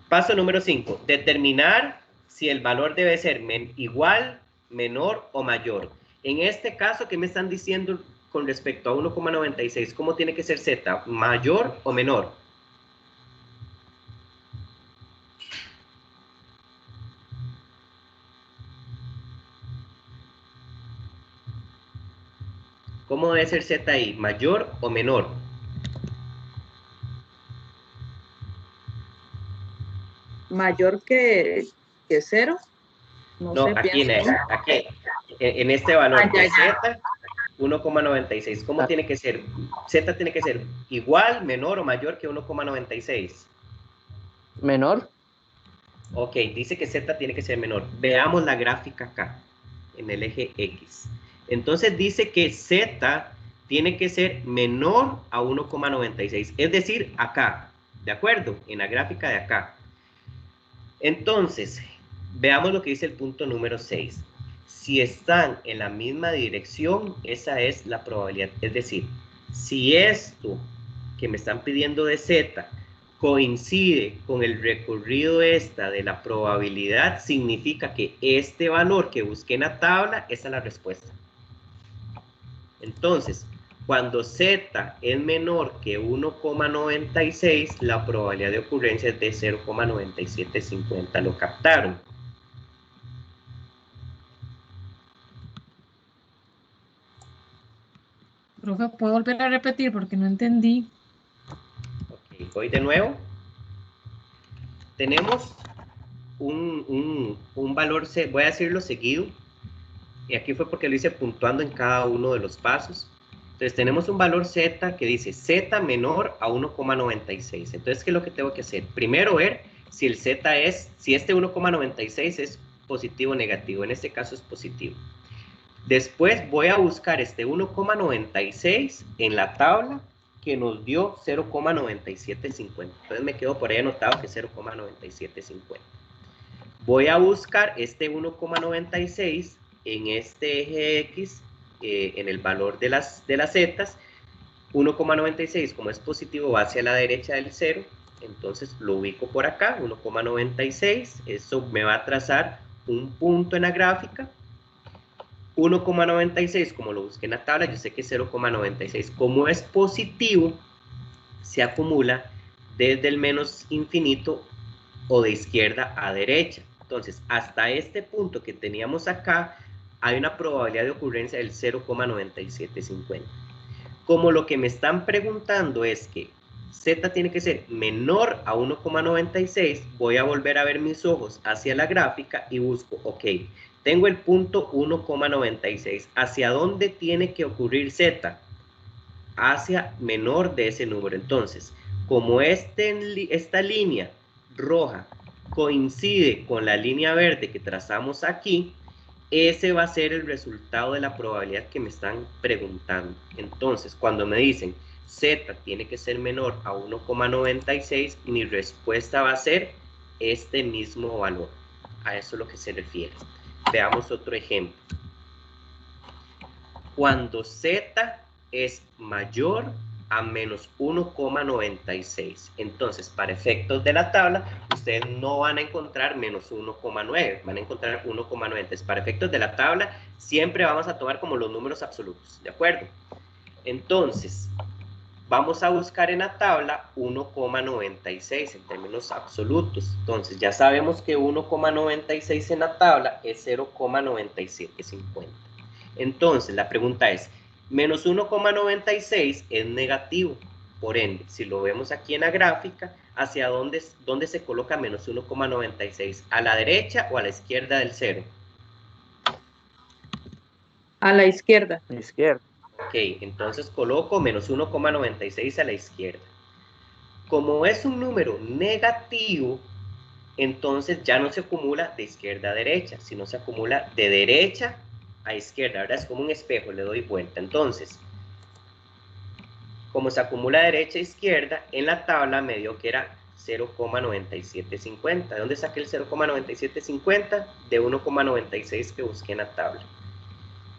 Paso número 5. Determinar si el valor debe ser igual, menor o mayor. En este caso, ¿qué me están diciendo con respecto a 1,96? ¿Cómo tiene que ser Z? ¿Mayor o menor? ¿Cómo debe ser Z ahí? ¿Mayor o menor? Mayor que 0. No sé, aquí en este valor de Z, 1,96. ¿Cómo tiene que ser? Z tiene que ser igual, menor o mayor que 1,96. ¿Menor? Ok, dice que Z tiene que ser menor. Veamos la gráfica acá, en el eje X. Entonces dice que Z tiene que ser menor a 1,96. Es decir, acá, ¿de acuerdo? En la gráfica de acá. Entonces, veamos lo que dice el punto número 6. Si están en la misma dirección, esa es la probabilidad. Es decir, si esto que me están pidiendo de Z coincide con el recorrido de la probabilidad, significa que este valor que busqué en la tabla, esa es la respuesta. Entonces, cuando Z es menor que 1,96, la probabilidad de ocurrencia es de 0,9750. ¿Lo captaron? Profe, ¿puedo volver a repetir porque no entendí? Voy de nuevo. Tenemos un valor, voy a decirlo seguido, y aquí fue porque lo hice puntuando en cada uno de los pasos. Entonces tenemos un valor z que dice z menor a 1,96. Entonces, ¿qué es lo que tengo que hacer? Primero ver si el z es, si este 1,96 es positivo o negativo. En este caso es positivo. Después voy a buscar este 1,96 en la tabla que nos dio 0,9750. Entonces me quedo por ahí anotado que es 0,9750. Voy a buscar este 1,96 en este eje X, en el valor de las zetas. 1,96 como es positivo va hacia la derecha del 0, entonces lo ubico por acá, 1,96, eso me va a trazar un punto en la gráfica. 1,96 como lo busqué en la tabla, yo sé que 0,96 como es positivo se acumula desde el menos infinito o de izquierda a derecha. Entonces hasta este punto que teníamos acá hay una probabilidad de ocurrencia del 0,9750. Como lo que me están preguntando es que z tiene que ser menor a 1,96, voy a volver a ver mis ojos hacia la gráfica y busco, ok, tengo el punto 1,96, ¿hacia dónde tiene que ocurrir z? Hacia menor de ese número. Entonces, como esta línea roja coincide con la línea verde que trazamos aquí, ese va a ser el resultado de la probabilidad que me están preguntando. Entonces, cuando me dicen z tiene que ser menor a 1,96, mi respuesta va a ser este mismo valor. A eso es lo que se refiere. Veamos otro ejemplo. Cuando z es mayor a menos 1,96. Entonces, para efectos de la tabla, ustedes no van a encontrar menos 1,9, van a encontrar 1,9. Entonces, para efectos de la tabla, siempre vamos a tomar como los números absolutos, ¿de acuerdo? Entonces, vamos a buscar en la tabla 1,96 en términos absolutos. Entonces, ya sabemos que 1,96 en la tabla es 0,9750. Entonces, la pregunta es, menos 1,96 es negativo, por ende, si lo vemos aquí en la gráfica, ¿hacia dónde se coloca menos 1,96? ¿A la derecha o a la izquierda del 0? A la izquierda. A la izquierda. Ok, entonces coloco menos 1,96 a la izquierda. Como es un número negativo, entonces ya no se acumula de izquierda a derecha, sino se acumula de derecha a izquierda, ¿verdad? Es como un espejo, le doy vuelta. Entonces, como se acumula de derecha a izquierda, en la tabla me dio que era 0,9750. ¿De dónde saqué el 0,9750? De 1,96 que busqué en la tabla.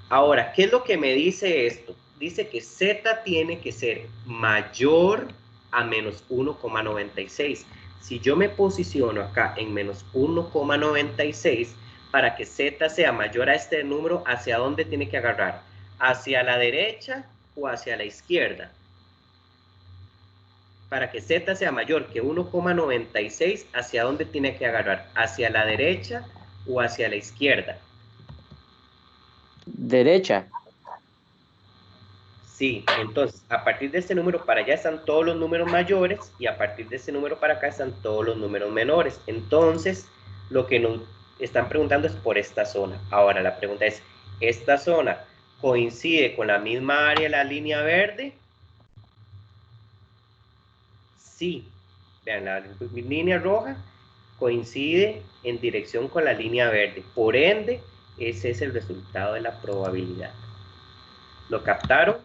Ahora, ¿qué es lo que me dice esto? Dice que z tiene que ser mayor a menos 1,96. Si yo me posiciono acá en menos 1,96, para que z sea mayor a este número, ¿hacia dónde tiene que agarrar? ¿Hacia la derecha o hacia la izquierda? Para que z sea mayor que 1,96, ¿hacia dónde tiene que agarrar? ¿Hacia la derecha o hacia la izquierda? Derecha. Sí, entonces a partir de este número para allá están todos los números mayores y a partir de este número para acá están todos los números menores. Entonces, lo que nos están preguntando es por esta zona. Ahora la pregunta es, ¿esta zona coincide con la misma área de la línea verde? Sí. Vean, la línea roja coincide en dirección con la línea verde. Por ende, ese es el resultado de la probabilidad. ¿Lo captaron?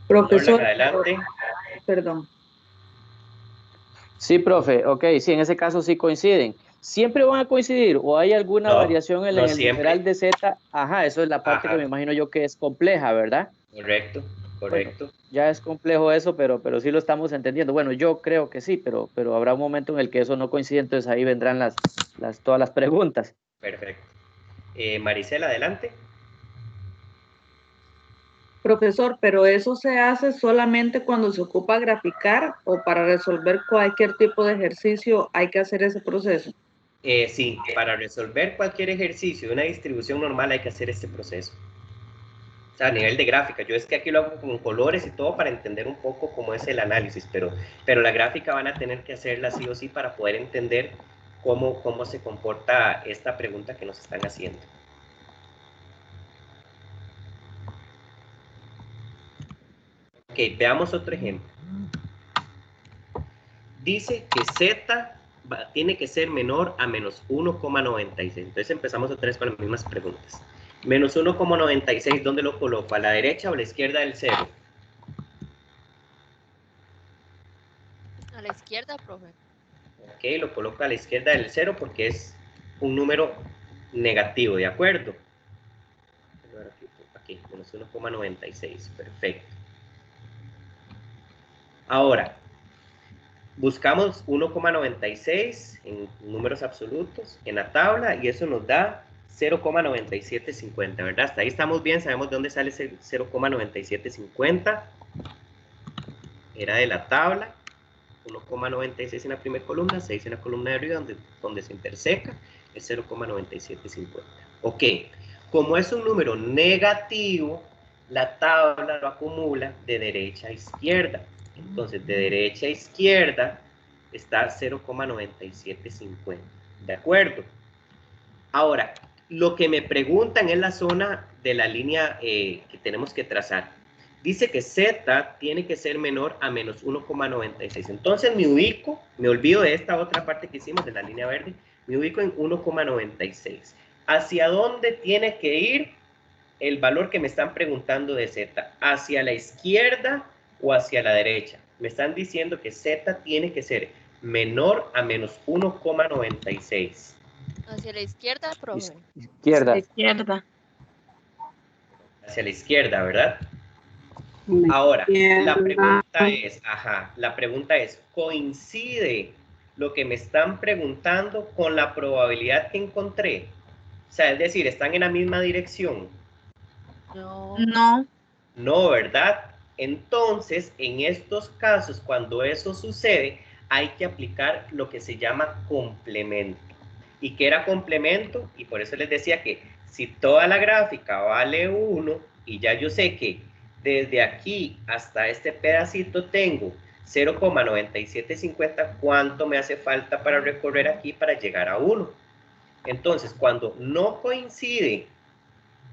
Profesor, adelante. Perdón. Sí, profe, ok, sí, en ese caso sí coinciden. ¿Siempre van a coincidir o hay alguna variación en el numeral de z? Ajá, eso es la parte que me imagino yo que es compleja, ¿verdad? Correcto, correcto. Bueno, ya es complejo eso, pero sí lo estamos entendiendo. Bueno, yo creo que sí, pero habrá un momento en el que eso no coincide, entonces ahí vendrán todas las preguntas. Perfecto. Maricela, adelante. Profesor, pero eso se hace solamente cuando se ocupa graficar o para resolver cualquier tipo de ejercicio hay que hacer ese proceso. Sí, para resolver cualquier ejercicio de una distribución normal hay que hacer este proceso. O sea, a nivel de gráfica, yo es que aquí lo hago con colores y todo para entender un poco cómo es el análisis, pero la gráfica van a tener que hacerla sí o sí para poder entender cómo se comporta esta pregunta que nos están haciendo. Ok, veamos otro ejemplo. Dice que Z tiene que ser menor a menos 1,96. Entonces empezamos otra vez con las mismas preguntas. Menos 1,96, ¿dónde lo coloco? ¿A la derecha o a la izquierda del 0? A la izquierda, profe. Ok, lo coloco a la izquierda del 0 porque es un número negativo, ¿de acuerdo? Aquí, menos 1,96, perfecto. Ahora, buscamos 1,96 en números absolutos en la tabla y eso nos da 0,9750, ¿verdad? Hasta ahí estamos bien, sabemos de dónde sale ese 0,9750. Era de la tabla, 1,96 en la primera columna, 6 en la columna de arriba, donde se interseca, es 0,9750. Ok, como es un número negativo, la tabla lo acumula de derecha a izquierda. Entonces, de derecha a izquierda está 0,9750. ¿De acuerdo? Ahora, lo que me preguntan es la zona de la línea que tenemos que trazar. Dice que Z tiene que ser menor a menos 1,96. Entonces me olvido de esta otra parte que hicimos de la línea verde, me ubico en 1,96. ¿Hacia dónde tiene que ir el valor que me están preguntando de Z? ¿Hacia la izquierda o hacia la derecha? Me están diciendo que Z tiene que ser menor a menos 1,96. Hacia la izquierda, profe. Izquierda. Izquierda. Hacia la izquierda, ¿verdad? Ahora, la pregunta es, ¿coincide lo que me están preguntando con la probabilidad que encontré? O sea, es decir, ¿están en la misma dirección? No. No. No, ¿verdad? Entonces, en estos casos, cuando eso sucede, hay que aplicar lo que se llama complemento. ¿Y qué era complemento? Y por eso les decía que si toda la gráfica vale 1 y ya yo sé que desde aquí hasta este pedacito tengo 0,9750, ¿cuánto me hace falta para recorrer aquí para llegar a 1? Entonces, cuando no coincide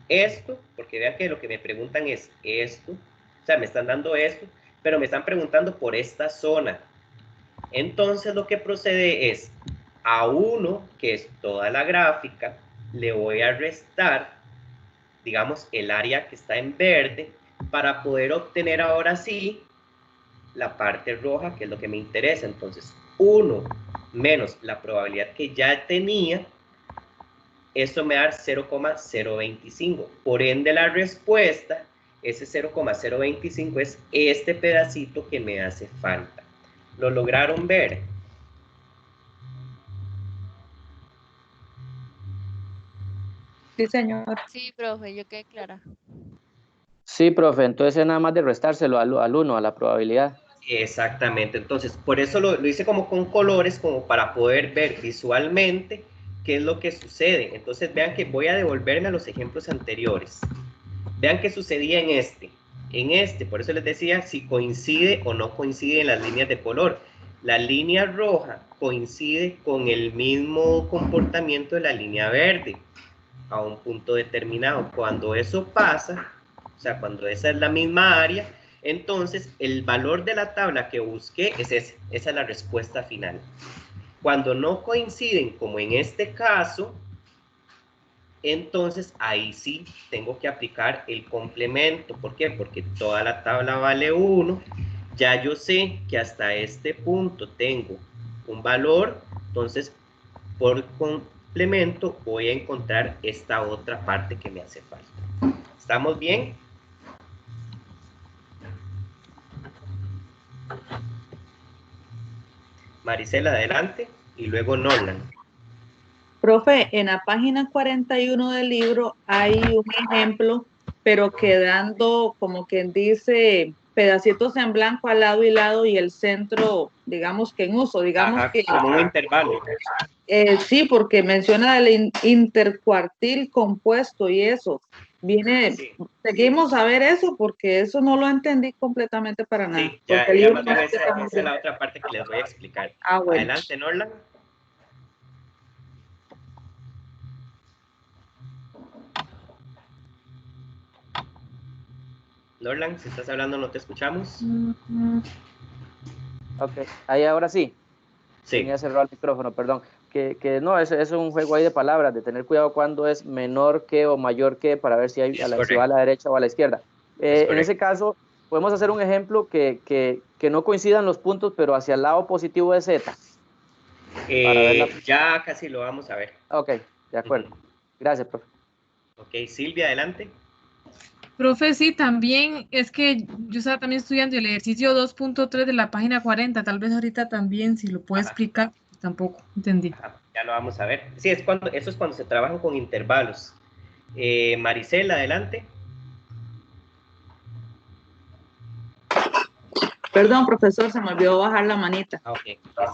esto, porque vean que lo que me preguntan es esto, o sea, me están dando esto, pero me están preguntando por esta zona. Entonces lo que procede es, a 1, que es toda la gráfica, le voy a restar, digamos, el área que está en verde, para poder obtener ahora sí la parte roja, que es lo que me interesa. Entonces, 1 menos la probabilidad que ya tenía, esto me da 0,025. Por ende, la respuesta, ese 0,025 es este pedacito que me hace falta. ¿Lo lograron ver? Sí, señor. Sí, profe, yo quedé clara. Sí, profe, entonces es nada más de restárselo al 1, a la probabilidad. Exactamente, entonces por eso lo hice como con colores, como para poder ver visualmente qué es lo que sucede. Entonces vean que voy a devolverme a los ejemplos anteriores. Vean qué sucedía en este, por eso les decía si coincide o no coincide en las líneas de color. La línea roja coincide con el mismo comportamiento de la línea verde a un punto determinado. Cuando eso pasa, o sea, cuando esa es la misma área, entonces el valor de la tabla que busqué es ese, esa es la respuesta final. Cuando no coinciden, como en este caso, entonces ahí sí tengo que aplicar el complemento. ¿Por qué? Porque toda la tabla vale 1. Ya yo sé que hasta este punto tengo un valor, entonces por complemento voy a encontrar esta otra parte que me hace falta. ¿Estamos bien? Maricela, adelante, y luego Norland. Profe, en la página 41 del libro hay un ejemplo, pero quedando como quien dice pedacitos en blanco al lado y lado y el centro, digamos que en uso, digamos que... Como un intervalo. Sí, porque menciona el intercuartil compuesto y eso. Viene, sí. Seguimos a ver eso porque eso no lo entendí completamente para nada. Sí, ya, porque ya más bien esa es la otra parte que les voy a explicar. Bueno. Adelante, Norlan. Norlan, si estás hablando no te escuchamos. Ok, ahí ahora sí. Sí. Tenía cerrado el micrófono, perdón. Que no, es un juego ahí de palabras, de tener cuidado cuando es menor que o mayor que, para ver si, si va a la derecha o a la izquierda. En ese caso, podemos hacer un ejemplo que no coincidan los puntos, pero hacia el lado positivo de Z. Ya casi lo vamos a ver. Ok, de acuerdo. Gracias, profe. Ok, Silvia, adelante. Profe, sí, también es que yo estaba también estudiando el ejercicio 2.3 de la página 40, tal vez ahorita también, si lo puede explicar, tampoco entendí. Ya lo vamos a ver. Sí, eso es cuando se trabajan con intervalos. Maricela, adelante. Perdón, profesor, se me olvidó bajar la manita. Ok,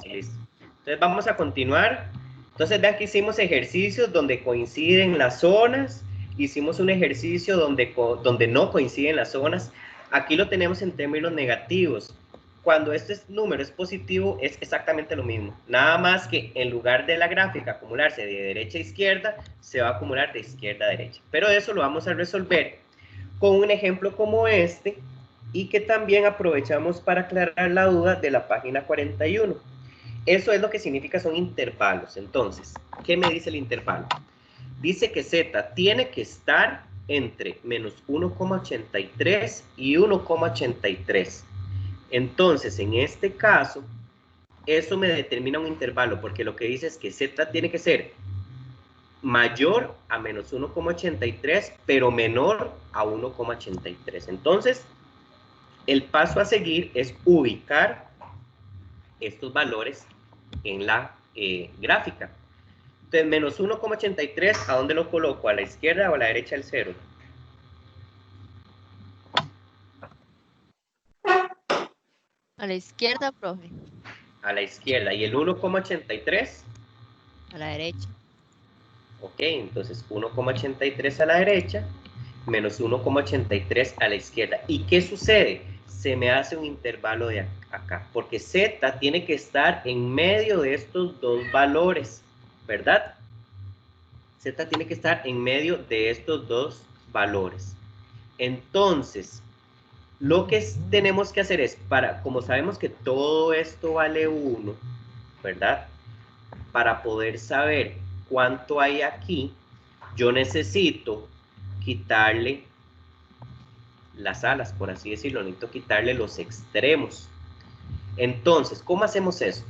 listo. Entonces vamos a continuar. Entonces vean que hicimos ejercicios donde coinciden las zonas. Hicimos un ejercicio donde no coinciden las zonas. Aquí lo tenemos en términos negativos. Cuando este número es positivo es exactamente lo mismo. Nada más que en lugar de la gráfica acumularse de derecha a izquierda, se va a acumular de izquierda a derecha. Pero eso lo vamos a resolver con un ejemplo como este y que también aprovechamos para aclarar la duda de la página 41. Eso es lo que significa son intervalos. Entonces, ¿qué me dice el intervalo? Dice que Z tiene que estar entre menos 1,83 y 1,83. Entonces, en este caso, eso me determina un intervalo, porque lo que dice es que Z tiene que ser mayor a menos 1,83, pero menor a 1,83. Entonces, el paso a seguir es ubicar estos valores en la gráfica. Entonces, menos 1,83, ¿a dónde lo coloco? ¿A la izquierda o a la derecha del 0? A la izquierda, profe. A la izquierda. ¿Y el 1,83? A la derecha. Ok, entonces 1,83 a la derecha, menos 1,83 a la izquierda. ¿Y qué sucede? Se me hace un intervalo de acá, porque Z tiene que estar en medio de estos dos valores, ¿verdad? Z tiene que estar en medio de estos dos valores. Entonces, lo que tenemos que hacer es, como sabemos que todo esto vale 1, ¿verdad? Para poder saber cuánto hay aquí, yo necesito quitarle las alas, por así decirlo, necesito quitarle los extremos. Entonces, ¿cómo hacemos eso?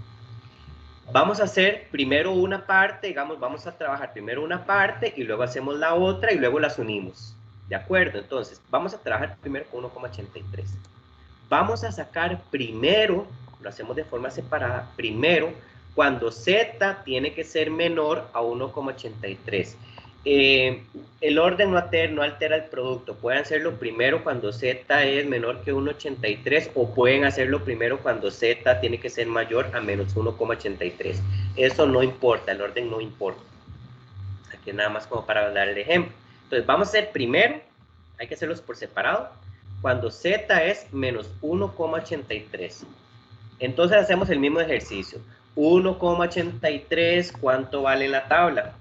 Vamos a hacer primero una parte, digamos, vamos a trabajar primero una parte y luego hacemos la otra y luego las unimos. ¿De acuerdo? Entonces, vamos a trabajar primero con 1,83. Vamos a sacar primero, lo hacemos de forma separada, primero cuando Z tiene que ser menor a 1,83. El orden no altera el producto. Pueden hacerlo primero cuando Z es menor que 1,83 o pueden hacerlo primero cuando Z tiene que ser mayor a menos 1,83. Eso no importa, el orden no importa. Aquí nada más como para dar el ejemplo. Entonces vamos a hacer primero, hay que hacerlos por separado, cuando Z es menos 1,83. Entonces hacemos el mismo ejercicio. 1,83, ¿cuánto vale en la tabla?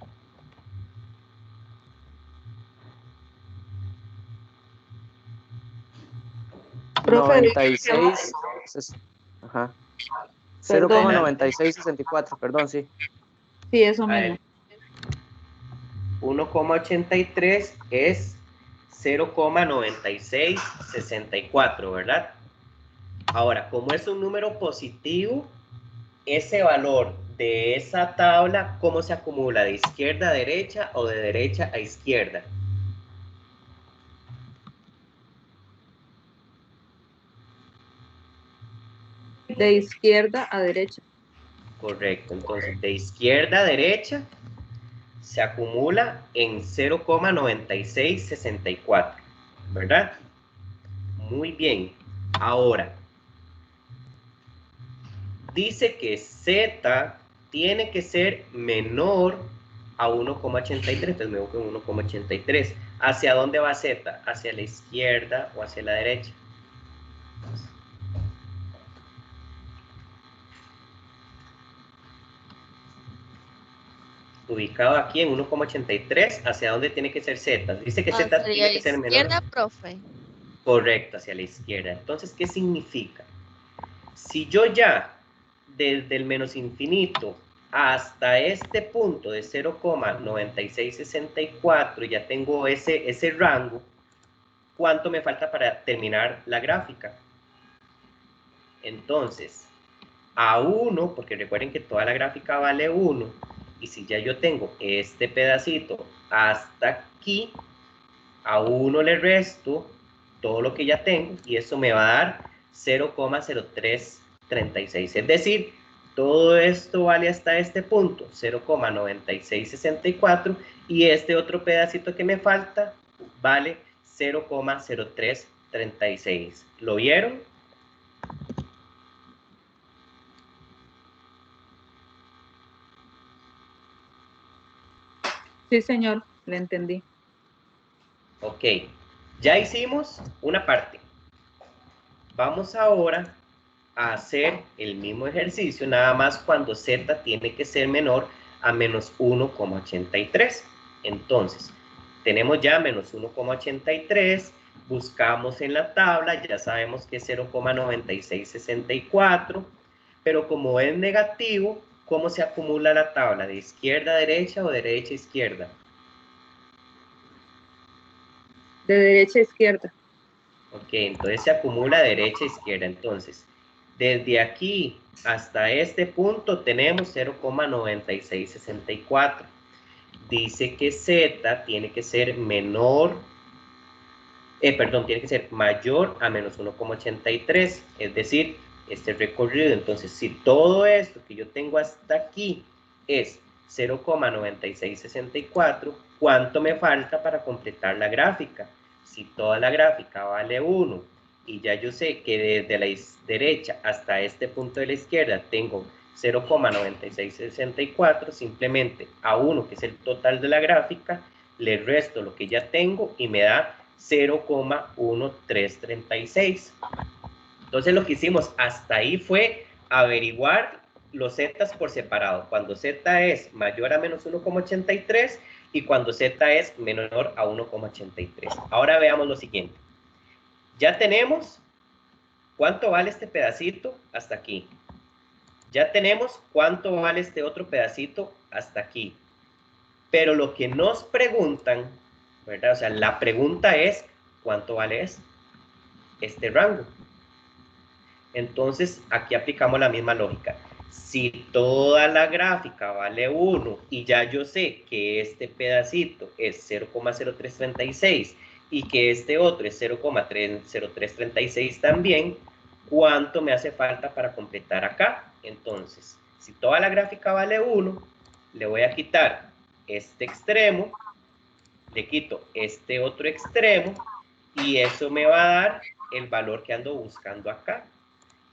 Profe, 96, ajá. 0,9664, perdón, sí. Sí, eso mismo. 1,83 es 0,9664, ¿verdad? Ahora, como es un número positivo, ese valor de esa tabla, ¿cómo se acumula? ¿De izquierda a derecha o de derecha a izquierda? De izquierda a derecha. Correcto, entonces de izquierda a derecha se acumula en 0,9664, ¿verdad? Muy bien. Ahora, dice que Z tiene que ser menor a 1,83, entonces me busco en 1,83. ¿Hacia dónde va Z? ¿Hacia la izquierda o hacia la derecha? Ubicado aquí en 1,83, ¿hacia dónde tiene que ser Z? Dice que Z tiene que ser menor. ¿Hacia la izquierda, profe? Correcto, hacia la izquierda. Entonces, ¿qué significa? Si yo ya, desde el menos infinito hasta este punto de 0,9664, ya tengo ese rango, ¿cuánto me falta para terminar la gráfica? Entonces, a 1, porque recuerden que toda la gráfica vale 1, y si ya yo tengo este pedacito hasta aquí, a 1 le resto todo lo que ya tengo, y eso me va a dar 0,0336. Es decir, todo esto vale hasta este punto, 0,9664, y este otro pedacito que me falta vale 0,0336. ¿Lo vieron? Sí, señor, le entendí. Ok, ya hicimos una parte. Vamos ahora a hacer el mismo ejercicio, nada más cuando Z tiene que ser menor a menos 1,83. Entonces, tenemos ya menos 1,83, buscamos en la tabla, ya sabemos que es 0,9664, pero como es negativo, ¿cómo se acumula la tabla? ¿De izquierda a derecha o de derecha a izquierda? De derecha a izquierda. Ok, entonces se acumula derecha a izquierda. Entonces, desde aquí hasta este punto tenemos 0,9664. Dice que Z tiene que ser menor, tiene que ser mayor a menos 1,83. Es decir, este recorrido. Entonces, si todo esto que yo tengo hasta aquí es 0,9664, ¿cuánto me falta para completar la gráfica? Si toda la gráfica vale 1 y ya yo sé que desde la derecha hasta este punto de la izquierda tengo 0,9664, simplemente a 1, que es el total de la gráfica, le resto lo que ya tengo y me da 0,1336. Entonces lo que hicimos hasta ahí fue averiguar los zetas por separado, cuando z es mayor a menos 1,83 y cuando z es menor a 1,83. Ahora veamos lo siguiente. Ya tenemos cuánto vale este pedacito hasta aquí. Ya tenemos cuánto vale este otro pedacito hasta aquí. Pero lo que nos preguntan, ¿verdad? O sea, la pregunta es, ¿cuánto vale este rango? Entonces, aquí aplicamos la misma lógica. Si toda la gráfica vale 1 y ya yo sé que este pedacito es 0,0336 y que este otro es 0,0336 también, ¿cuánto me hace falta para completar acá? Entonces, si toda la gráfica vale 1, le voy a quitar este extremo, le quito este otro extremo y eso me va a dar el valor que ando buscando acá,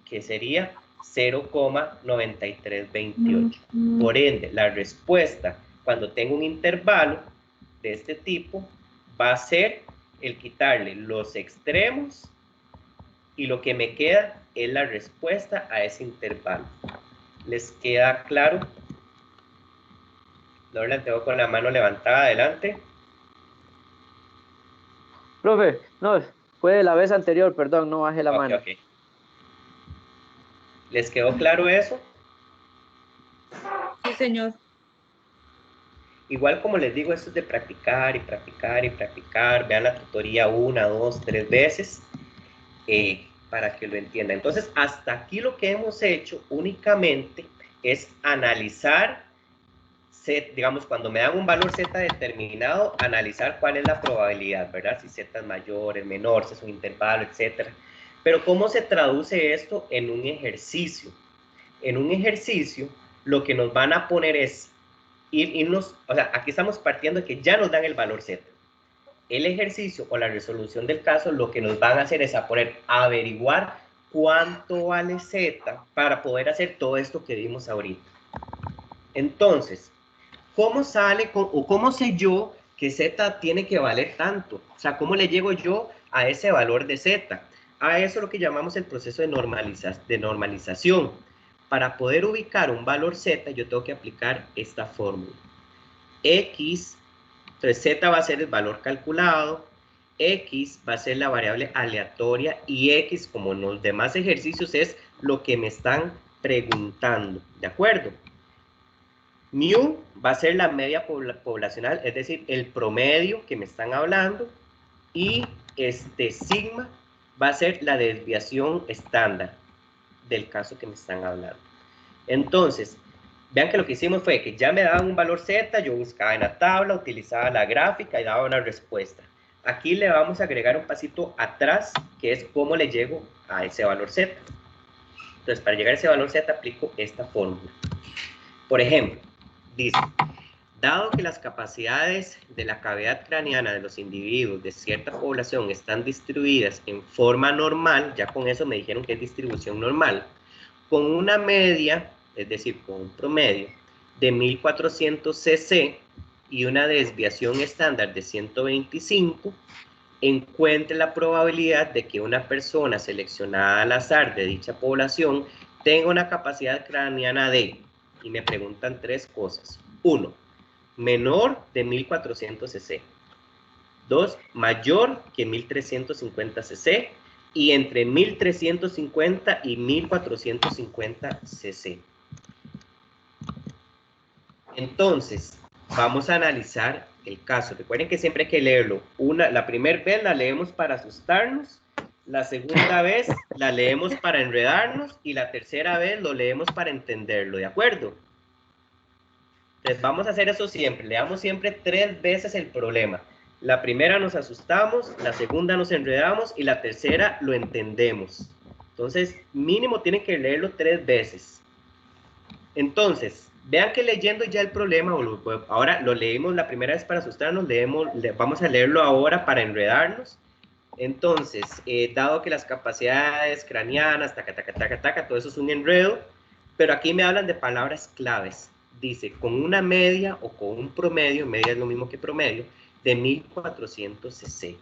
que sería 0,9328. Por ende, la respuesta cuando tengo un intervalo de este tipo va a ser el quitarle los extremos y lo que me queda es la respuesta a ese intervalo. ¿Les queda claro? Ahora la tengo con la mano levantada, adelante. Profe, no, fue de la vez anterior, perdón, no bajé la mano. Okay. ¿Les quedó claro eso? Sí, señor. Igual como les digo, esto es de practicar y practicar y practicar. Vean la tutoría 1, 2, 3 veces para que lo entiendan. Entonces, hasta aquí lo que hemos hecho únicamente es analizar, digamos, cuando me dan un valor Z determinado, analizar cuál es la probabilidad, ¿verdad? Si Z es mayor, es menor, si es un intervalo, etc. Pero ¿cómo se traduce esto en un ejercicio? En un ejercicio, lo que nos van a poner es irnos, o sea, aquí estamos partiendo de que ya nos dan el valor Z. el ejercicio o la resolución del caso lo que nos van a hacer es a poner a averiguar cuánto vale Z para poder hacer todo esto que vimos ahorita. Entonces, ¿cómo sale o cómo sé yo que Z tiene que valer tanto? O sea, ¿cómo le llego yo a ese valor de Z? A eso es lo que llamamos el proceso de normalización. Para poder ubicar un valor Z, yo tengo que aplicar esta fórmula. X, entonces Z va a ser el valor calculado, X va a ser la variable aleatoria y X, como en los demás ejercicios, es lo que me están preguntando, ¿de acuerdo? Mu va a ser la media poblacional, es decir, el promedio que me están hablando, y sigma va a ser la desviación estándar del caso que me están hablando. Entonces, vean que lo que hicimos fue que ya me daban un valor Z, yo buscaba en la tabla, utilizaba la gráfica y daba una respuesta. Aquí le vamos a agregar un pasito atrás, que es cómo le llego a ese valor Z. Entonces, para llegar a ese valor Z, aplico esta fórmula. Por ejemplo, dice, dado que las capacidades de la cavidad craneana de los individuos de cierta población están distribuidas en forma normal, ya con eso me dijeron que es distribución normal, con una media, es decir, con un promedio de 1400 cc y una desviación estándar de 125, encuentre la probabilidad de que una persona seleccionada al azar de dicha población tenga una capacidad craneana de, y me preguntan tres cosas. 1, menor de 1400 cc. 2, mayor que 1350 cc. Y entre 1350 y 1450 cc. Entonces, vamos a analizar el caso. Recuerden que siempre hay que leerlo. La primera vez la leemos para asustarnos, la segunda vez la leemos para enredarnos y la tercera vez lo leemos para entenderlo, ¿de acuerdo? Entonces vamos a hacer eso siempre. Leamos siempre 3 veces el problema. La primera nos asustamos, la segunda nos enredamos y la tercera lo entendemos. Entonces, mínimo tienen que leerlo 3 veces. Entonces, vean que leyendo ya el problema, ahora lo leímos la primera vez para asustarnos, vamos a leerlo ahora para enredarnos. Entonces, dado que las capacidades craneanas, todo eso es un enredo, pero aquí me hablan de palabras claves. Dice, con una media o con un promedio, media es lo mismo que promedio, de 1400 cc.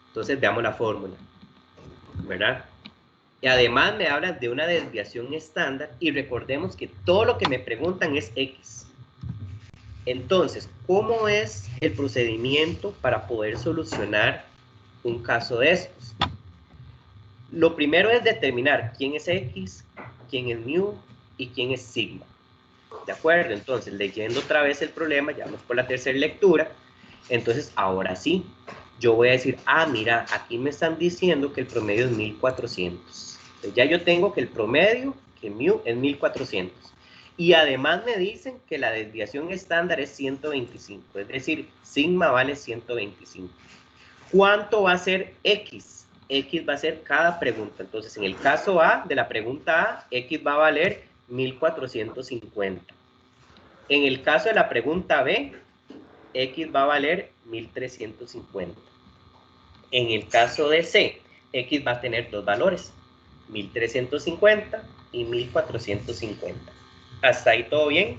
Entonces veamos la fórmula, ¿verdad? Y además me hablan de una desviación estándar y recordemos que todo lo que me preguntan es X. Entonces, ¿cómo es el procedimiento para poder solucionar un caso de estos? Lo primero es determinar quién es X, quién es mu y quién es sigma. ¿De acuerdo? Entonces, leyendo otra vez el problema, ya vamos por la tercera lectura. Entonces, ahora sí, yo voy a decir, mira, aquí me están diciendo que el promedio es 1400. Entonces, ya yo tengo que el promedio, que mu, es 1400. Y además me dicen que la desviación estándar es 125, es decir, sigma vale 125. ¿Cuánto va a ser X? X va a ser cada pregunta. Entonces, en el caso A, de la pregunta A, X va a valer 1450. En el caso de la pregunta B, X va a valer 1350. En el caso de C, X va a tener dos valores, 1350 y 1450. ¿Hasta ahí todo bien?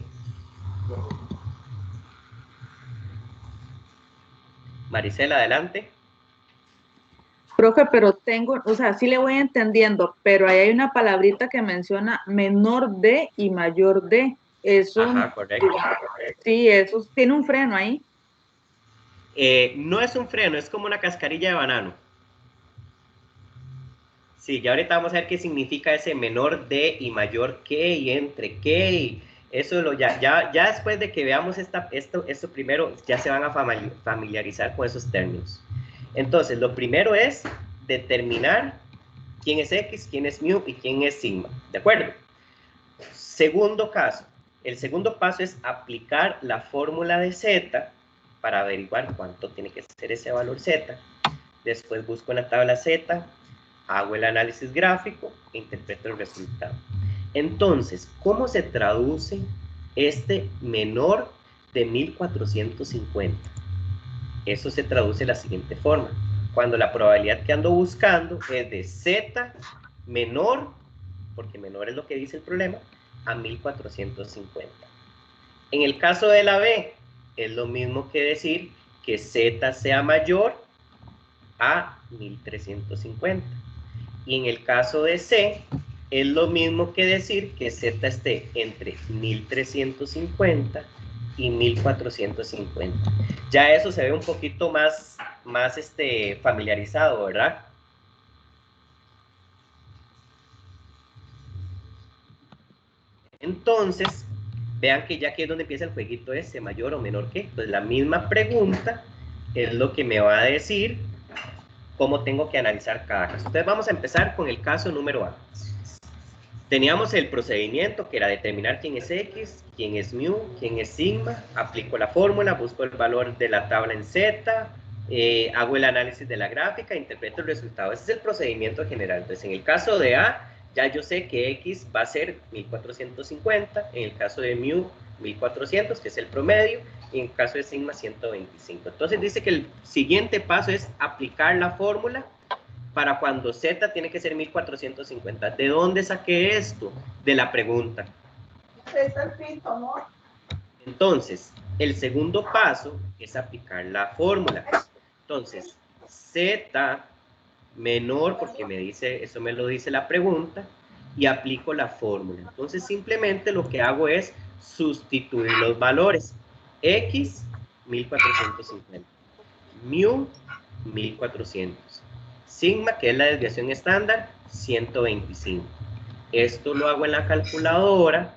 Maricela, adelante. Profe, pero o sea, sí le voy entendiendo, pero ahí hay una palabrita que menciona menor de y mayor de. Eso, ajá, correcto. Sí, eso tiene un freno ahí. No es un freno, es como una cascarilla de banano. Sí, ya ahorita vamos a ver qué significa ese menor de y mayor que y entre que. Y eso ya después de que veamos esto primero, ya se van a familiarizar con esos términos. Entonces, lo primero es determinar quién es X, quién es mu y quién es sigma. ¿De acuerdo? Segundo caso. El segundo paso es aplicar la fórmula de Z para averiguar cuánto tiene que ser ese valor Z. Después busco en la tabla Z, hago el análisis gráfico e interpreto el resultado. Entonces, ¿cómo se traduce este menor de 1450? eso se traduce de la siguiente forma. Cuando la probabilidad que ando buscando es de Z menor, porque menor es lo que dice el problema, a 1450. En el caso de la B, es lo mismo que decir que Z sea mayor a 1350. Y en el caso de C, es lo mismo que decir que Z esté entre 1350 y 1450. Ya eso se ve un poquito más familiarizado, ¿verdad? Entonces, vean que ya aquí es donde empieza el jueguito ese, mayor o menor que. Pues la misma pregunta es lo que me va a decir cómo tengo que analizar cada caso. Entonces vamos a empezar con el caso número A. Teníamos el procedimiento que era determinar quién es X, quién es mu, quién es sigma, aplico la fórmula, busco el valor de la tabla en Z, hago el análisis de la gráfica, interpreto el resultado. Ese es el procedimiento general. Entonces en el caso de A, ya yo sé que X va a ser 1450, en el caso de mu 1400, que es el promedio, y en el caso de sigma 125. Entonces dice que el siguiente paso es aplicar la fórmula para cuando Z tiene que ser 1450. ¿De dónde saqué esto? De la pregunta. Entonces, el segundo paso es aplicar la fórmula. Entonces, Z menor, porque me dice, eso me lo dice la pregunta, y aplico la fórmula. Entonces, simplemente lo que hago es sustituir los valores. X, 1450. Mu, 1400. Sigma, que es la desviación estándar, 125. Esto lo hago en la calculadora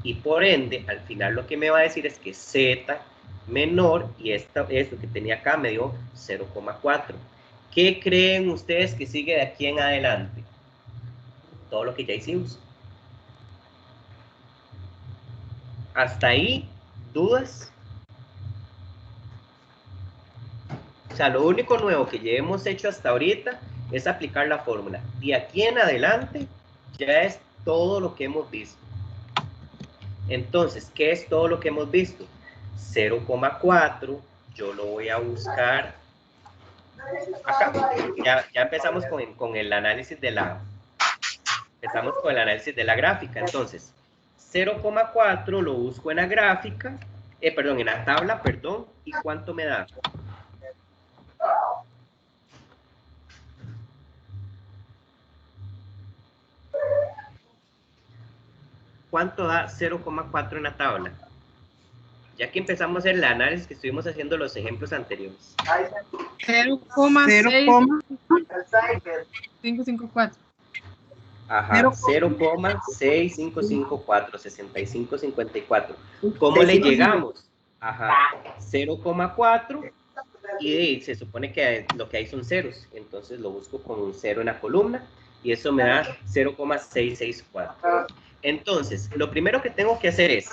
y por ende, al final lo que me va a decir es que Z menor, y esto que tenía acá me dio 0,4. ¿Qué creen ustedes que sigue de aquí en adelante? Todo lo que ya hicimos. Hasta ahí, ¿dudas? O sea, lo único nuevo que ya hemos hecho hasta ahorita es aplicar la fórmula. De aquí en adelante ya es todo lo que hemos visto. Entonces, ¿qué es todo lo que hemos visto? 0,4, yo lo voy a buscar acá. Ya empezamos con el análisis de la... Empezamos con el análisis de la gráfica. Entonces, 0,4 lo busco en la gráfica, en la tabla, perdón, ¿y cuánto me da? ¿Cuánto da 0,4 en la tabla? Ya que empezamos a hacer el análisis que estuvimos haciendo los ejemplos anteriores. 0,6554. Ajá, 0,6554, 6554. ¿Cómo le llegamos? Ajá, 0,4 y se supone que lo que hay son ceros. Entonces lo busco con un 0 en la columna y eso me da 0,664. Entonces, lo primero que tengo que hacer es,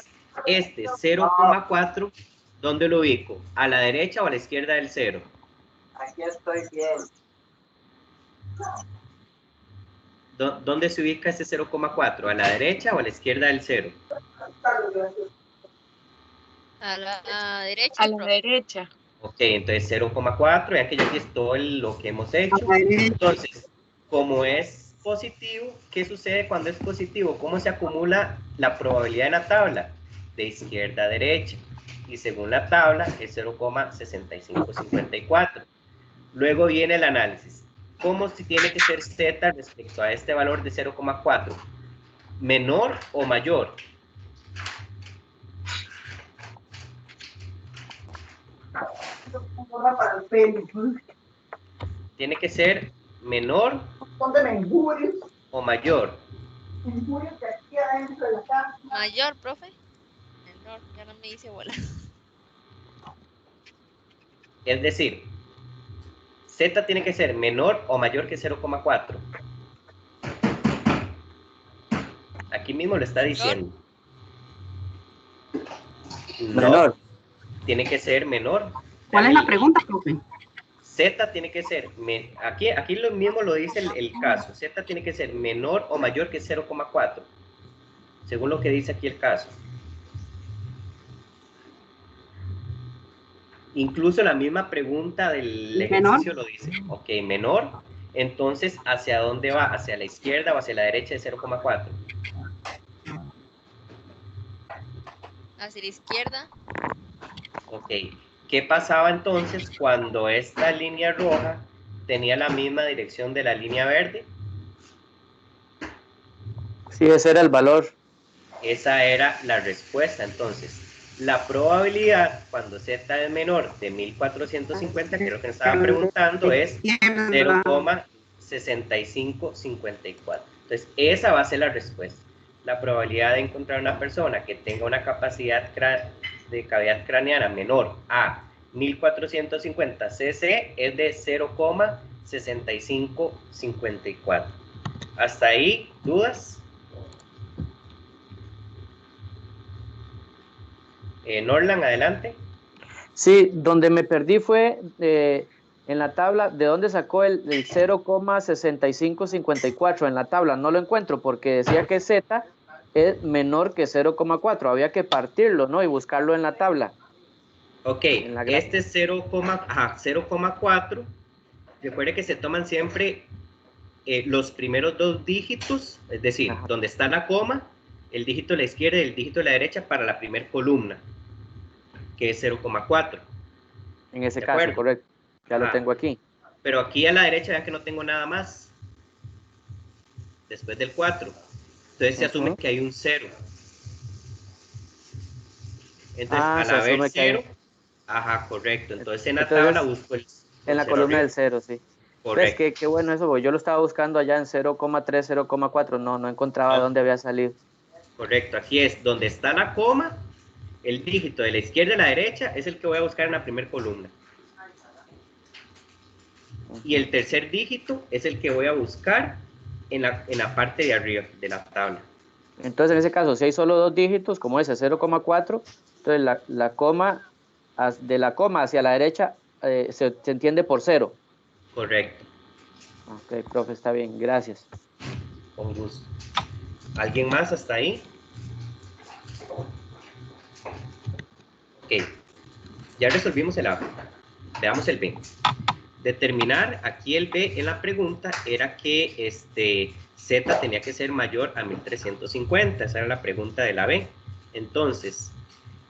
0,4, ¿dónde lo ubico? ¿A la derecha o a la izquierda del 0? Aquí estoy bien. ¿Dónde se ubica ese 0,4? ¿A la derecha o a la izquierda del 0? A la derecha. A la derecha. Ok, entonces 0,4, ya que ya aquí es todo lo que hemos hecho. Entonces, como es positivo, ¿qué sucede cuando es positivo? ¿Cómo se acumula la probabilidad en la tabla? De izquierda a derecha. Y según la tabla es 0,6554. Luego viene el análisis. ¿Cómo si tiene que ser Z respecto a este valor de 0,4? ¿Menor o mayor? Tiene que ser menor o mayor. Mayor, profe. Menor, ya no me dice bola. Es decir, Z tiene que ser menor o mayor que 0,4. Aquí mismo lo está diciendo. No, Menor. tiene que ser menor. ¿Cuál es la pregunta, profe? Z tiene que ser, aquí lo mismo lo dice el caso, Z tiene que ser menor o mayor que 0,4, según lo que dice aquí el caso. incluso la misma pregunta del ejercicio lo dice. Ok, menor. Entonces, ¿hacia dónde va? ¿Hacia la izquierda o hacia la derecha de 0,4? Hacia la izquierda. Ok. ¿Qué pasaba entonces cuando esta línea roja tenía la misma dirección de la línea verde? Sí, ese era el valor. Esa era la respuesta. Entonces, la probabilidad cuando z es menor de 1450, que es lo que me estaban preguntando, es 0,6554. Entonces, esa va a ser la respuesta. La probabilidad de encontrar una persona que tenga una capacidad de cavidad craneana menor a 1450 cc es de 0,6554. ¿Hasta ahí dudas? Norland, adelante. Sí, donde me perdí fue en la tabla, ¿de dónde sacó el 0,6554 en la tabla? No lo encuentro porque decía que Z es menor que 0,4, había que partirlo, ¿no? Y buscarlo en la tabla. Ok, este es 0,4. Recuerde que se toman siempre los primeros dos dígitos, es decir, donde está la coma, el dígito de la izquierda y el dígito de la derecha para la primera columna, que es 0,4. En ese caso, correcto. Ya lo tengo aquí. Pero aquí a la derecha vean que no tengo nada más. Después del 4. Entonces se asume que hay un 0. Entonces al haber 0, correcto. Entonces en la tabla busco el en la columna del 0, sí. Correcto. ¿Ves? Qué bueno eso, porque yo lo estaba buscando allá en 0,3, 0,4, no encontraba dónde había salido. Correcto, aquí es donde está la coma, el dígito de la izquierda y la derecha es el que voy a buscar en la primera columna. Y el tercer dígito es el que voy a buscar en la parte de arriba de la tabla. Entonces, en ese caso, si hay solo dos dígitos, como ese 0,4, entonces la coma, de la coma hacia la derecha se entiende por 0. Correcto. Ok, profe, está bien, gracias. Con gusto. ¿Alguien más hasta ahí? Ok. Ya resolvimos el A. Veamos el B. Determinar, aquí el B en la pregunta era que Z tenía que ser mayor a 1350. Esa era la pregunta de la B. Entonces,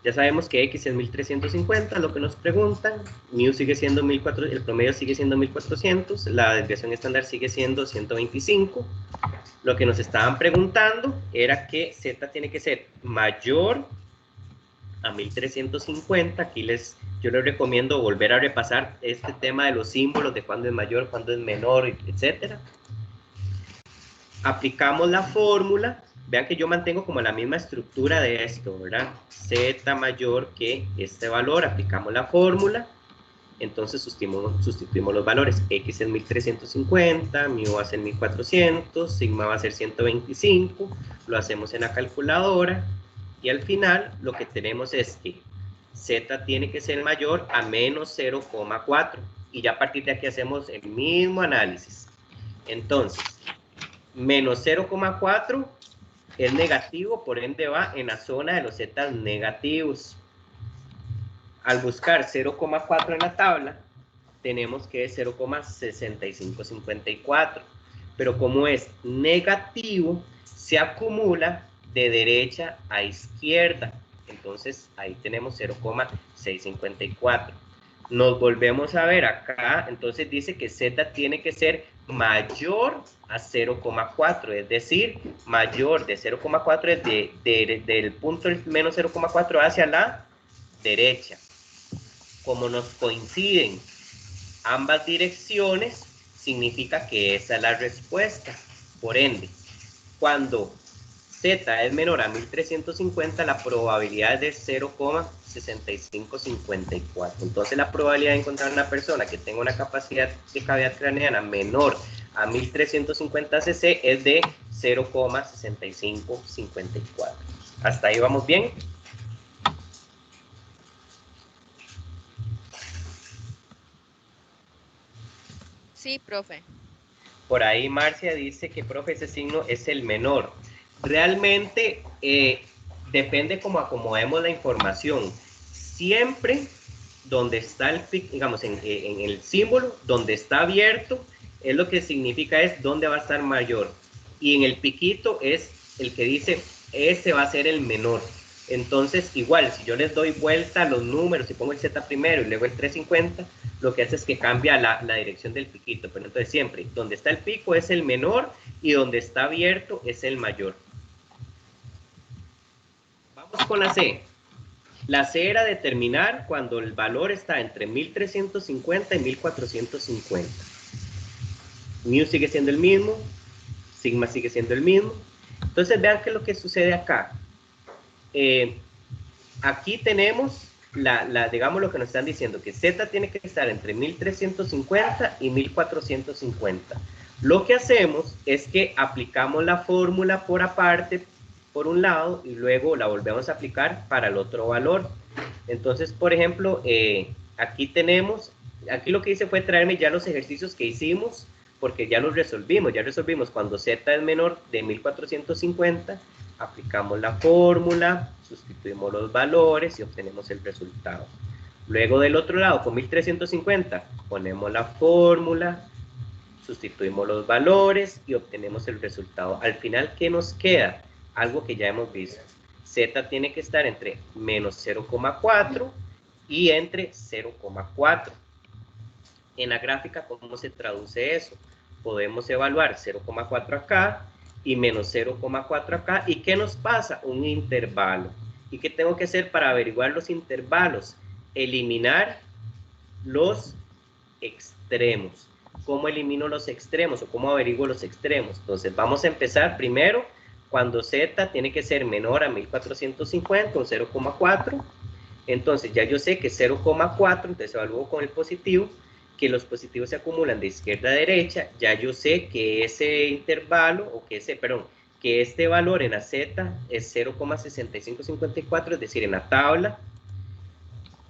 ya sabemos que X es 1350, lo que nos preguntan. Mu sigue siendo 1400, el promedio sigue siendo 1400, la desviación estándar sigue siendo 125. Lo que nos estaban preguntando era que Z tiene que ser mayor a 1350. Aquí yo les recomiendo volver a repasar este tema de los símbolos, de cuándo es mayor, cuándo es menor, etcétera. Aplicamos la fórmula. Vean que yo mantengo como la misma estructura de esto, ¿verdad? Z mayor que este valor, aplicamos la fórmula. Entonces sustituimos los valores. X es 1350, mu va a ser 1400, sigma va a ser 125. Lo hacemos en la calculadora. Y al final lo que tenemos es que Z tiene que ser mayor a menos 0,4. Y ya a partir de aquí hacemos el mismo análisis. Entonces, menos 0,4 es negativo, por ende va en la zona de los Z negativos. Al buscar 0,4 en la tabla, tenemos que es 0,6554. Pero como es negativo, se acumula de derecha a izquierda. Entonces, ahí tenemos 0,654. Nos volvemos a ver acá, entonces dice que Z tiene que ser mayor a 0,4, es decir, mayor de 0,4 es del punto menos 0,4 hacia la derecha. Como nos coinciden ambas direcciones, significa que esa es la respuesta. Por ende, cuando Z es menor a 1350, la probabilidad es de 0,6554. Entonces la probabilidad de encontrar una persona que tenga una capacidad de cavidad craneana menor a 1350 cc es de 0,6554. ¿Hasta ahí vamos bien? Sí, profe. Por ahí Marcia dice que, profe, ese signo es el menor. Realmente depende cómo acomodemos la información. Siempre donde está el pico, digamos, en el símbolo, donde está abierto, es lo que significa es dónde va a estar mayor. Y en el piquito es el que dice, ese va a ser el menor. Entonces, igual, si yo les doy vuelta a los números y pongo el Z primero y luego el 350, lo que hace es que cambia la dirección del piquito. Pero entonces siempre, donde está el pico es el menor y donde está abierto es el mayor. Vamos con la C. La C era determinar cuando el valor está entre 1350 y 1450. Mu sigue siendo el mismo, sigma sigue siendo el mismo. Entonces vean qué es lo que sucede acá. Aquí tenemos, digamos lo que nos están diciendo, que Z tiene que estar entre 1350 y 1450. Lo que hacemos es que aplicamos la fórmula por aparte, por un lado, y luego la volvemos a aplicar para el otro valor. Entonces, por ejemplo, aquí lo que hice fue traerme ya los ejercicios que hicimos, porque ya resolvimos cuando Z es menor de 1450, aplicamos la fórmula, sustituimos los valores y obtenemos el resultado. Luego del otro lado, con 1350, ponemos la fórmula, sustituimos los valores y obtenemos el resultado. Al final, ¿qué nos queda? Algo que ya hemos visto. Z tiene que estar entre menos 0,4 y entre 0,4. En la gráfica, ¿cómo se traduce eso? Podemos evaluar 0,4 acá y menos 0,4 acá. ¿Y qué nos pasa? Un intervalo. ¿Y qué tengo que hacer para averiguar los intervalos? Eliminar los extremos. ¿Cómo elimino los extremos o cómo averiguo los extremos? Entonces vamos a empezar primero cuando Z tiene que ser menor a 1450 o 0,4. Entonces ya yo sé que 0,4, entonces evalúo con el positivo, que los positivos se acumulan de izquierda a derecha. Ya yo sé que ese intervalo, o que este valor en la Z es 0,6554, es decir, en la tabla,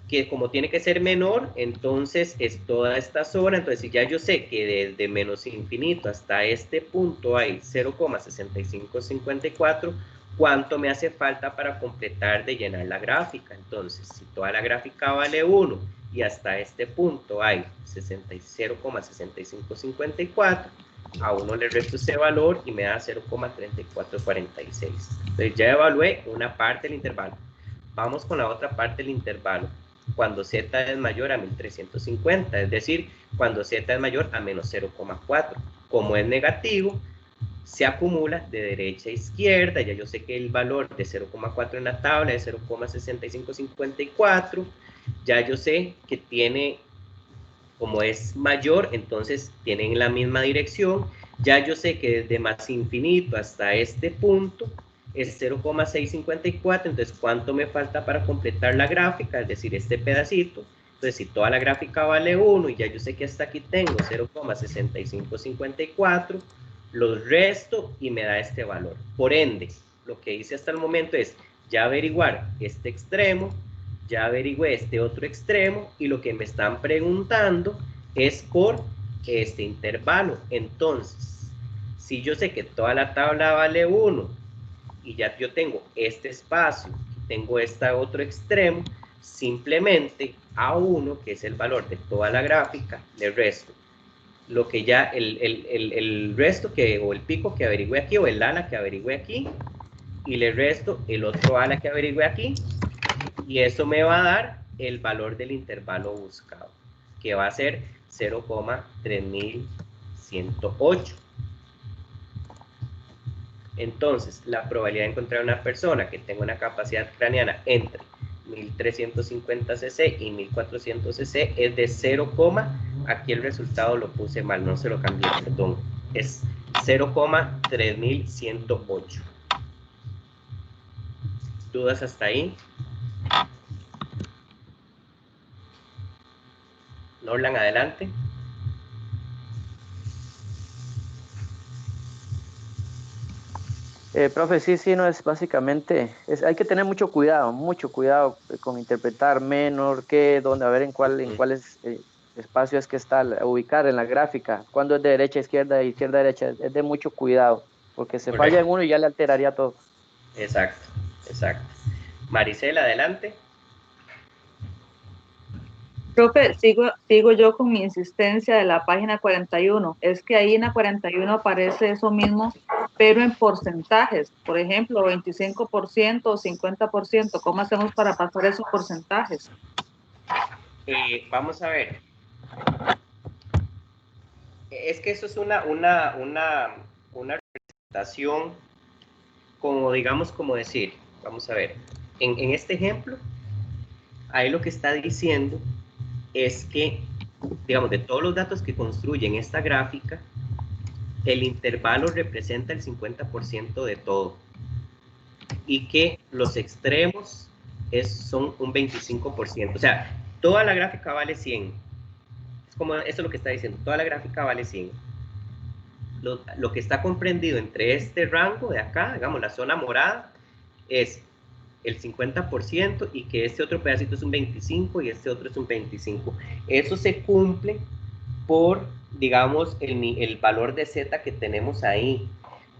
que como tiene que ser menor, entonces es toda esta zona. Entonces si ya yo sé que desde menos infinito hasta este punto hay 0,6554, ¿cuánto me hace falta para completar de llenar la gráfica? Entonces, si toda la gráfica vale 1 y hasta este punto hay 0,6554, a 1 le resto ese valor y me da 0,3446. Entonces ya evalué una parte del intervalo. Vamos con la otra parte del intervalo. Cuando Z es mayor a 1350, es decir, cuando Z es mayor a menos 0,4. Como es negativo, se acumula de derecha a izquierda. Ya yo sé que el valor de 0,4 en la tabla es 0,6554. Ya yo sé que tiene, como es mayor, entonces tienen la misma dirección. Ya yo sé que desde más infinito hasta este punto es 0,654, entonces ¿cuánto me falta para completar la gráfica? Es decir, este pedacito. Entonces, si toda la gráfica vale 1 y ya yo sé que hasta aquí tengo 0,6554, los resto y me da este valor. Por ende, lo que hice hasta el momento es ya averiguar este extremo, ya averigüé este otro extremo, y lo que me están preguntando es por este intervalo. Entonces, si yo sé que toda la tabla vale 1, y ya yo tengo este espacio, tengo este otro extremo, simplemente a 1, que es el valor de toda la gráfica, le resto lo que ya, el resto que, o el pico que averigüe aquí, o el ala que averigüe aquí, y le resto el otro ala que averigüe aquí, y eso me va a dar el valor del intervalo buscado, que va a ser 0,3108. Entonces, la probabilidad de encontrar una persona que tenga una capacidad craneana entre 1350 cc y 1400 cc es de 0, aquí el resultado lo puse mal, no se lo cambié, perdón, es 0,3108. ¿Dudas hasta ahí? Norlan, adelante. Profe, sí, no es básicamente, hay que tener mucho cuidado con interpretar menor, qué, dónde, a ver en cuáles espacio es que está, ubicar en la gráfica, cuando es de derecha a izquierda, izquierda a derecha, es de mucho cuidado, porque se falla en uno y ya le alteraría todo. Exacto. Maricela, adelante. Profe, sigo yo con mi insistencia de la página 41. Es que ahí en la 41 aparece eso mismo, pero en porcentajes. Por ejemplo, 25% o 50%. ¿Cómo hacemos para pasar esos porcentajes? Vamos a ver. Es que eso es una representación, como digamos, como decir, vamos a ver, en este ejemplo, ahí lo que está diciendo es que, digamos, de todos los datos que construyen esta gráfica, el intervalo representa el 50% de todo y que los extremos son un 25%. O sea, toda la gráfica vale 100. Es como, eso es lo que está diciendo, toda la gráfica vale 100. Lo que está comprendido entre este rango de acá, digamos, la zona morada, es el 50% y que este otro pedacito es un 25 y este otro es un 25. Eso se cumple por, digamos, el valor de Z que tenemos ahí.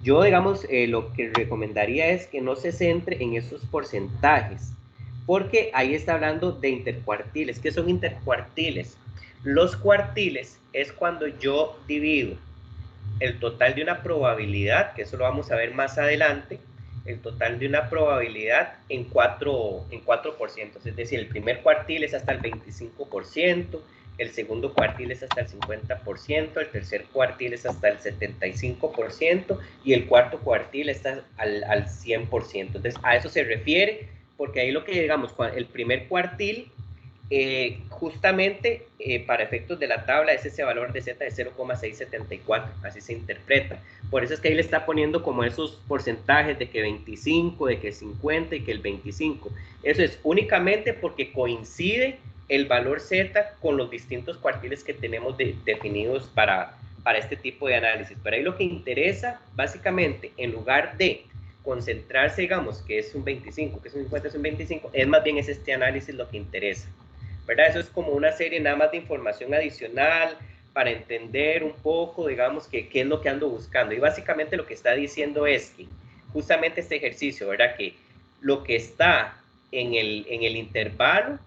Yo, digamos, lo que recomendaría es que no se centre en esos porcentajes, porque ahí está hablando de intercuartiles. ¿Qué son intercuartiles? Los cuartiles es cuando yo divido el total de una probabilidad, que eso lo vamos a ver más adelante, el total de una probabilidad en 4%. Es decir, el primer cuartil es hasta el 25%, el segundo cuartil es hasta el 50%, el tercer cuartil es hasta el 75% y el cuarto cuartil está al 100%. Entonces, a eso se refiere, porque ahí lo que digamos, el primer cuartil, justamente para efectos de la tabla es ese valor de Z de 0,674, así se interpreta. Por eso es que ahí le está poniendo como esos porcentajes de que 25, de que 50 y que el 25. Eso es únicamente porque coincide el valor Z con los distintos cuartiles que tenemos definidos para este tipo de análisis. Pero ahí lo que interesa, básicamente, en lugar de concentrarse, digamos, que es un 25, que es un 50, es un 25, es más bien es este análisis lo que interesa, ¿verdad? Eso es como una serie nada más de información adicional para entender un poco, digamos, qué es lo que ando buscando. Y básicamente lo que está diciendo es que justamente este ejercicio, ¿verdad? Que lo que está en el intervalo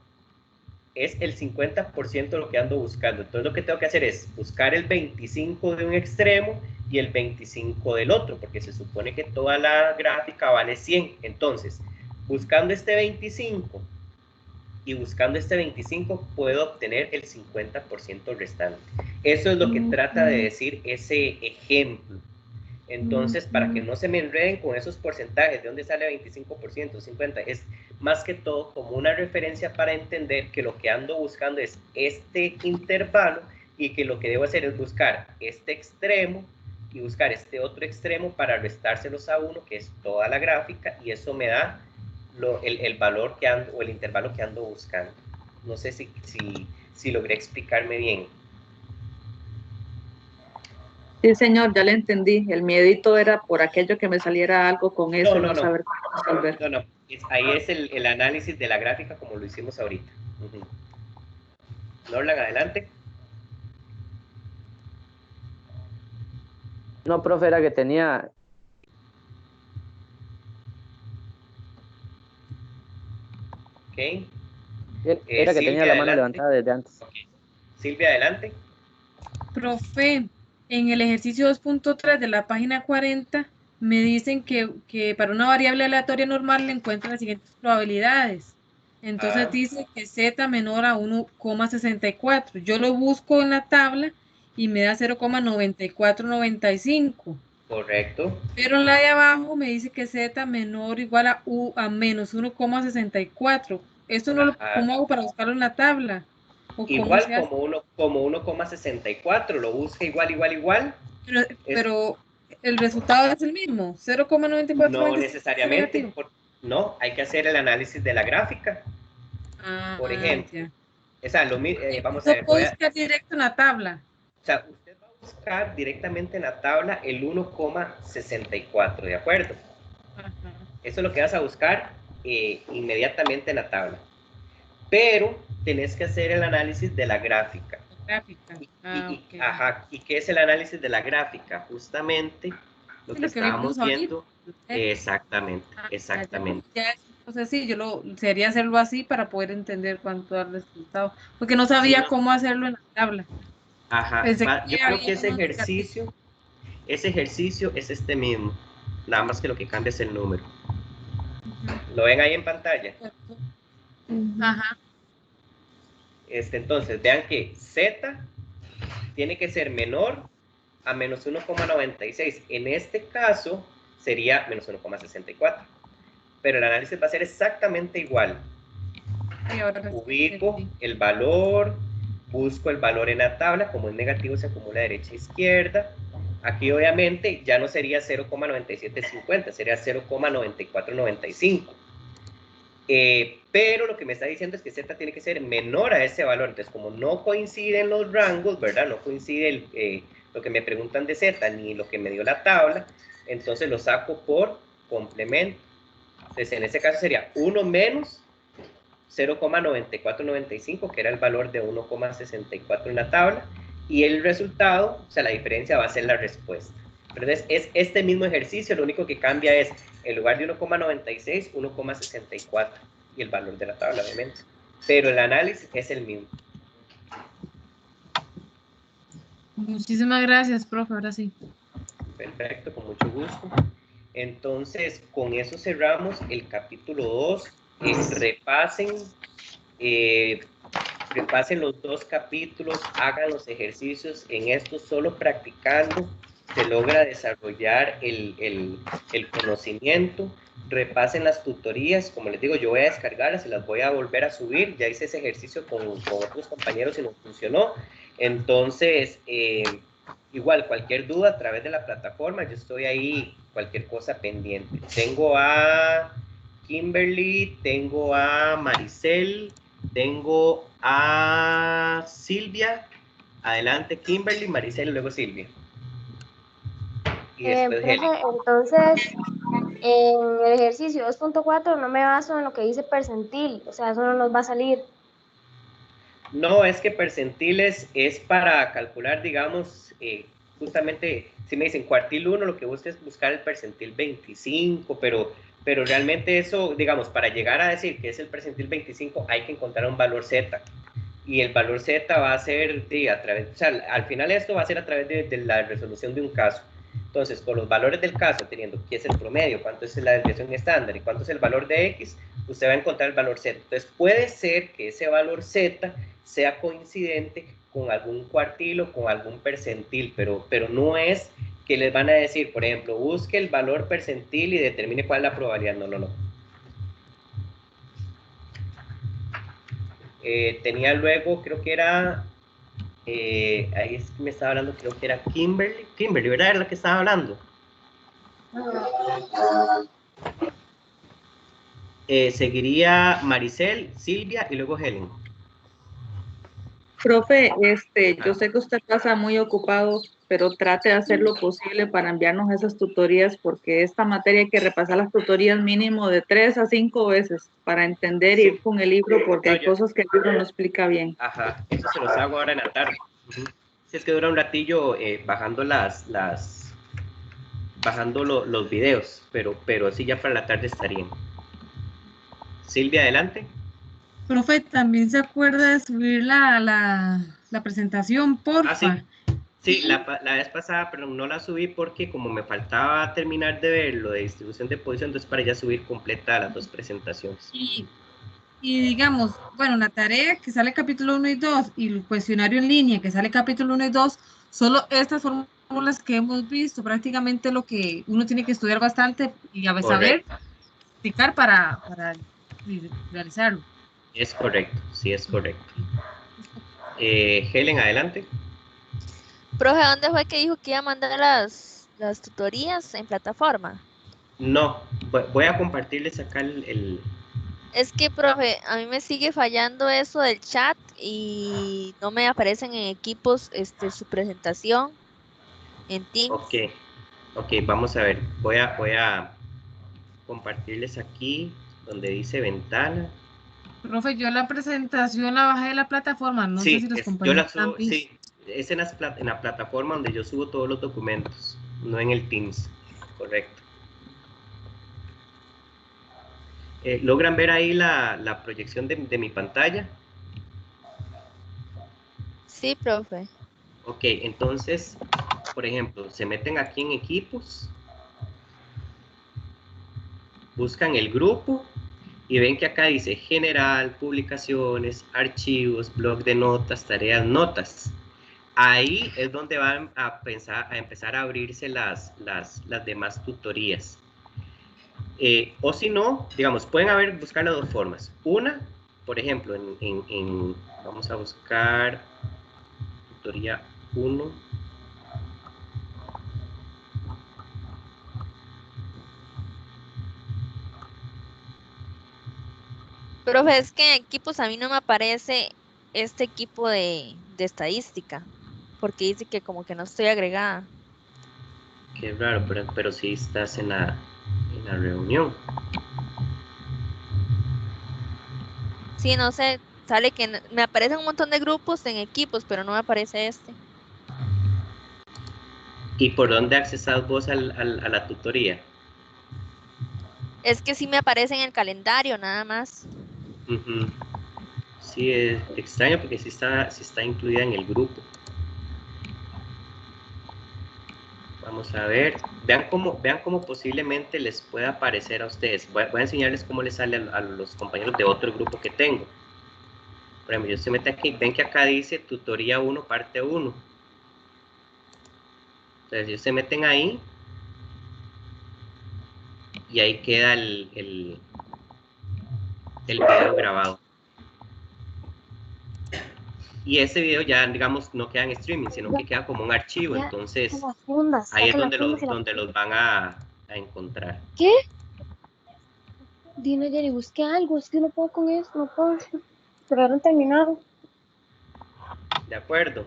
es el 50% de lo que ando buscando. Entonces lo que tengo que hacer es buscar el 25 de un extremo y el 25 del otro, porque se supone que toda la gráfica vale 100. Entonces, buscando este 25 y buscando este 25 puedo obtener el 50% restante. Eso es lo que trata de decir ese ejemplo. Entonces, para que no se me enreden con esos porcentajes, de dónde sale 25%, 50%, es más que todo como una referencia para entender que lo que ando buscando es este intervalo y que lo que debo hacer es buscar este extremo y buscar este otro extremo para restárselos a uno, que es toda la gráfica, y eso me da el valor que ando, o el intervalo que ando buscando. No sé si logré explicarme bien. Sí, señor, ya le entendí. El miedito era por aquello que me saliera algo con eso, no saber cómo resolver. No, ahí es el análisis de la gráfica como lo hicimos ahorita. Norlan, adelante. No, profe, era que tenía... Ok. Era que Silvia, tenía la mano adelante. levantada desde antes. Okay. Silvia, adelante. Profe, en el ejercicio 2.3 de la página 40 me dicen que para una variable aleatoria normal le encuentran las siguientes probabilidades. Entonces dice que Z menor a 1,64. Yo lo busco en la tabla y me da 0,9495. Correcto. Pero en la de abajo me dice que Z menor o igual a menos 1,64. ¿Esto no cómo hago para buscarlo en la tabla? Igual como 1,64, lo busca igual. Pero el resultado es el mismo, 0,94. No necesariamente, no, hay que hacer el análisis de la gráfica. Por ejemplo, vamos a ver. Puedo buscar directo en la tabla. O sea, usted va a buscar directamente en la tabla el 1,64, ¿de acuerdo? Ajá. Eso es lo que vas a buscar inmediatamente en la tabla. Pero tenés que hacer el análisis de la gráfica. Okay. Ajá, ¿y qué es el análisis de la gráfica? Justamente lo que estábamos viendo. Exactamente. Ya sé si sería hacerlo así para poder entender cuánto da el resultado, porque no sabía cómo hacerlo en la tabla. Ajá, yo creo que ese ejercicio es este mismo, nada más que lo que cambia es el número. ¿Lo ven ahí en pantalla? Ajá. Entonces, vean que Z tiene que ser menor a menos 1,96. En este caso, sería menos 1,64. Pero el análisis va a ser exactamente igual. Ubico el valor, busco el valor en la tabla, como es negativo se acumula derecha e izquierda. Aquí obviamente ya no sería 0,9750, sería 0,9495. Pero lo que me está diciendo es que Z tiene que ser menor a ese valor. Entonces, como no coinciden los rangos, ¿verdad? No coincide lo que me preguntan de Z ni lo que me dio la tabla, entonces lo saco por complemento. Entonces, en este caso sería 1 menos 0,9495, que era el valor de 1,64 en la tabla, y el resultado, o sea, la diferencia va a ser la respuesta. Entonces, es este mismo ejercicio, lo único que cambia es, en lugar de 1,96, 1,64, y el valor de la tabla, obviamente. Pero el análisis es el mismo. Muchísimas gracias, profe, ahora sí. Perfecto, con mucho gusto. Entonces, con eso cerramos el capítulo 2. Repasen los 2 capítulos, hagan los ejercicios. En esto, solo practicando se logra desarrollar el conocimiento. Repasen las tutorías, como les digo, yo voy a descargarlas y las voy a volver a subir. Ya hice ese ejercicio con otros compañeros y no funcionó. Entonces, igual, cualquier duda a través de la plataforma, yo estoy ahí, cualquier cosa pendiente. Tengo a Kimberly, tengo a Maricel, tengo a Silvia. Adelante, Kimberly, Maricel y luego Silvia. Y después profe, entonces, en el ejercicio 2.4 no me baso en lo que dice percentil, o sea, eso no nos va a salir. No, es que percentiles es para calcular, digamos, justamente, si me dicen cuartil 1, lo que busca es buscar el percentil 25, pero realmente eso, digamos, para llegar a decir que es el percentil 25, hay que encontrar un valor Z. Y el valor Z va a ser, o sea, al final esto va a ser a través de la resolución de un caso. Entonces, con los valores del caso, teniendo qué es el promedio, cuánto es la desviación estándar y cuánto es el valor de X, usted va a encontrar el valor Z. Entonces, puede ser que ese valor Z sea coincidente con algún cuartil o con algún percentil, pero no es que les van a decir, por ejemplo, busque el valor percentil y determine cuál es la probabilidad. No. Tenía luego, creo que era, ahí es que me estaba hablando, creo que era Kimberly, ¿verdad? Era la que estaba hablando. Seguiría Maricel, Silvia y luego Helen. Profe, yo sé que usted pasa muy ocupado, pero trate de hacer lo posible para enviarnos esas tutorías, porque esta materia hay que repasar las tutorías mínimo de 3 a 5 veces para entender y ir con el libro, porque hay cosas que el libro no explica bien. Ajá, eso se los hago ahora en la tarde. Si es que dura un ratillo bajando bajando los videos, pero sí, ya para la tarde estarían. Silvia, adelante. Profe, ¿también se acuerda de subir la presentación, porfa? Sí, la vez pasada, pero no la subí porque como me faltaba terminar de ver lo de distribución de posición, entonces para ya subir completa las 2 presentaciones. Y digamos, bueno, la tarea que sale capítulo 1 y 2 y el cuestionario en línea que sale capítulo 1 y 2, solo estas fórmulas que hemos visto, prácticamente lo que uno tiene que estudiar bastante y a saber, explicar para realizarlo. Es correcto, sí, es correcto. Helen, adelante. Profe, ¿dónde fue que dijo que iba a mandar las tutorías en plataforma? No, voy a compartirles acá el... Es que, profe, a mí me sigue fallando eso del chat y no me aparecen en equipos su presentación en Teams. Ok, vamos a ver. Voy a compartirles aquí donde dice ventana. Profe, yo la presentación la bajé de la plataforma, no sé si los compañeros yo la subo, sí, es en la plataforma donde yo subo todos los documentos, no en el Teams, correcto. ¿Logran ver ahí la proyección de mi pantalla? Sí, profe. Ok, entonces, por ejemplo, se meten aquí en equipos, buscan el grupo y ven que acá dice general, publicaciones, archivos, blog de notas, tareas, notas. Ahí es donde van a empezar a abrirse las demás tutorías. O si no, digamos, pueden buscar las dos formas. Una, por ejemplo, vamos a buscar tutoría 1. Profe, es que en equipos a mí no me aparece este equipo de estadística, porque dice que como que no estoy agregada. Qué raro, pero sí estás en la reunión. Sí, no sé, sale que me aparecen un montón de grupos en equipos, pero no me aparece este. ¿Y por dónde accesas vos a la tutoría? Es que sí me aparece en el calendario, nada más. Sí, es extraño porque sí está incluida en el grupo. Vamos a ver, vean cómo posiblemente les pueda aparecer a ustedes. Voy a enseñarles cómo les sale a los compañeros de otro grupo que tengo. Por ejemplo, yo se mete aquí, ven que acá dice tutoría 1, parte 1. Entonces ellos se meten ahí y ahí queda el video grabado. Y ese video ya, digamos, no queda en streaming, sino que queda como un archivo. Entonces, ahí es donde los van a encontrar. ¿Qué? Dina, Jenny, busqué algo, es que no puedo con esto, no puedo. Pero no terminado. De acuerdo.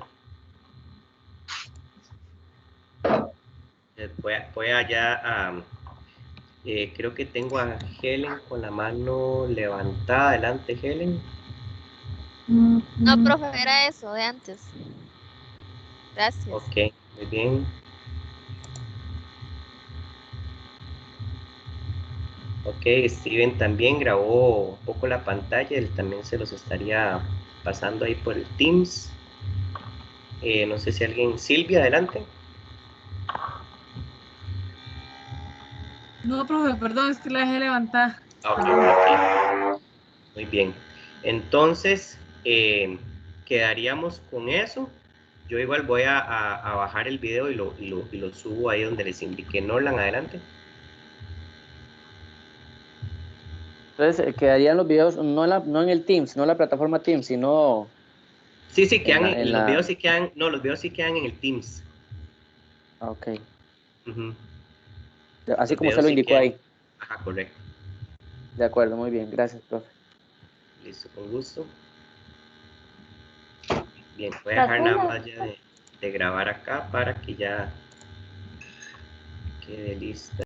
Voy allá a... creo que tengo a Helen con la mano levantada. Adelante, Helen. No, profe, era eso de antes. Gracias. Ok, muy bien. Ok, Steven también grabó un poco la pantalla, él también se los estaría pasando ahí por el Teams. No sé si alguien... Silvia, adelante. No, profe, perdón, es que la dejé levantar. Ok. Muy bien. Entonces, quedaríamos con eso. Yo igual voy a bajar el video y lo subo ahí donde les indiqué. Norlan, adelante. Entonces, quedarían los videos no en el Teams, no en la plataforma Teams, sino Sí, quedan en los la... videos sí quedan, no, los videos sí quedan en el Teams. Ok. Así Los como usted videos lo sí indicó quedan. ahí. Ajá, correcto. De acuerdo, muy bien. Gracias, profe. Listo, con gusto. Bien, voy a dejar nada más ya de grabar acá para que ya quede lista.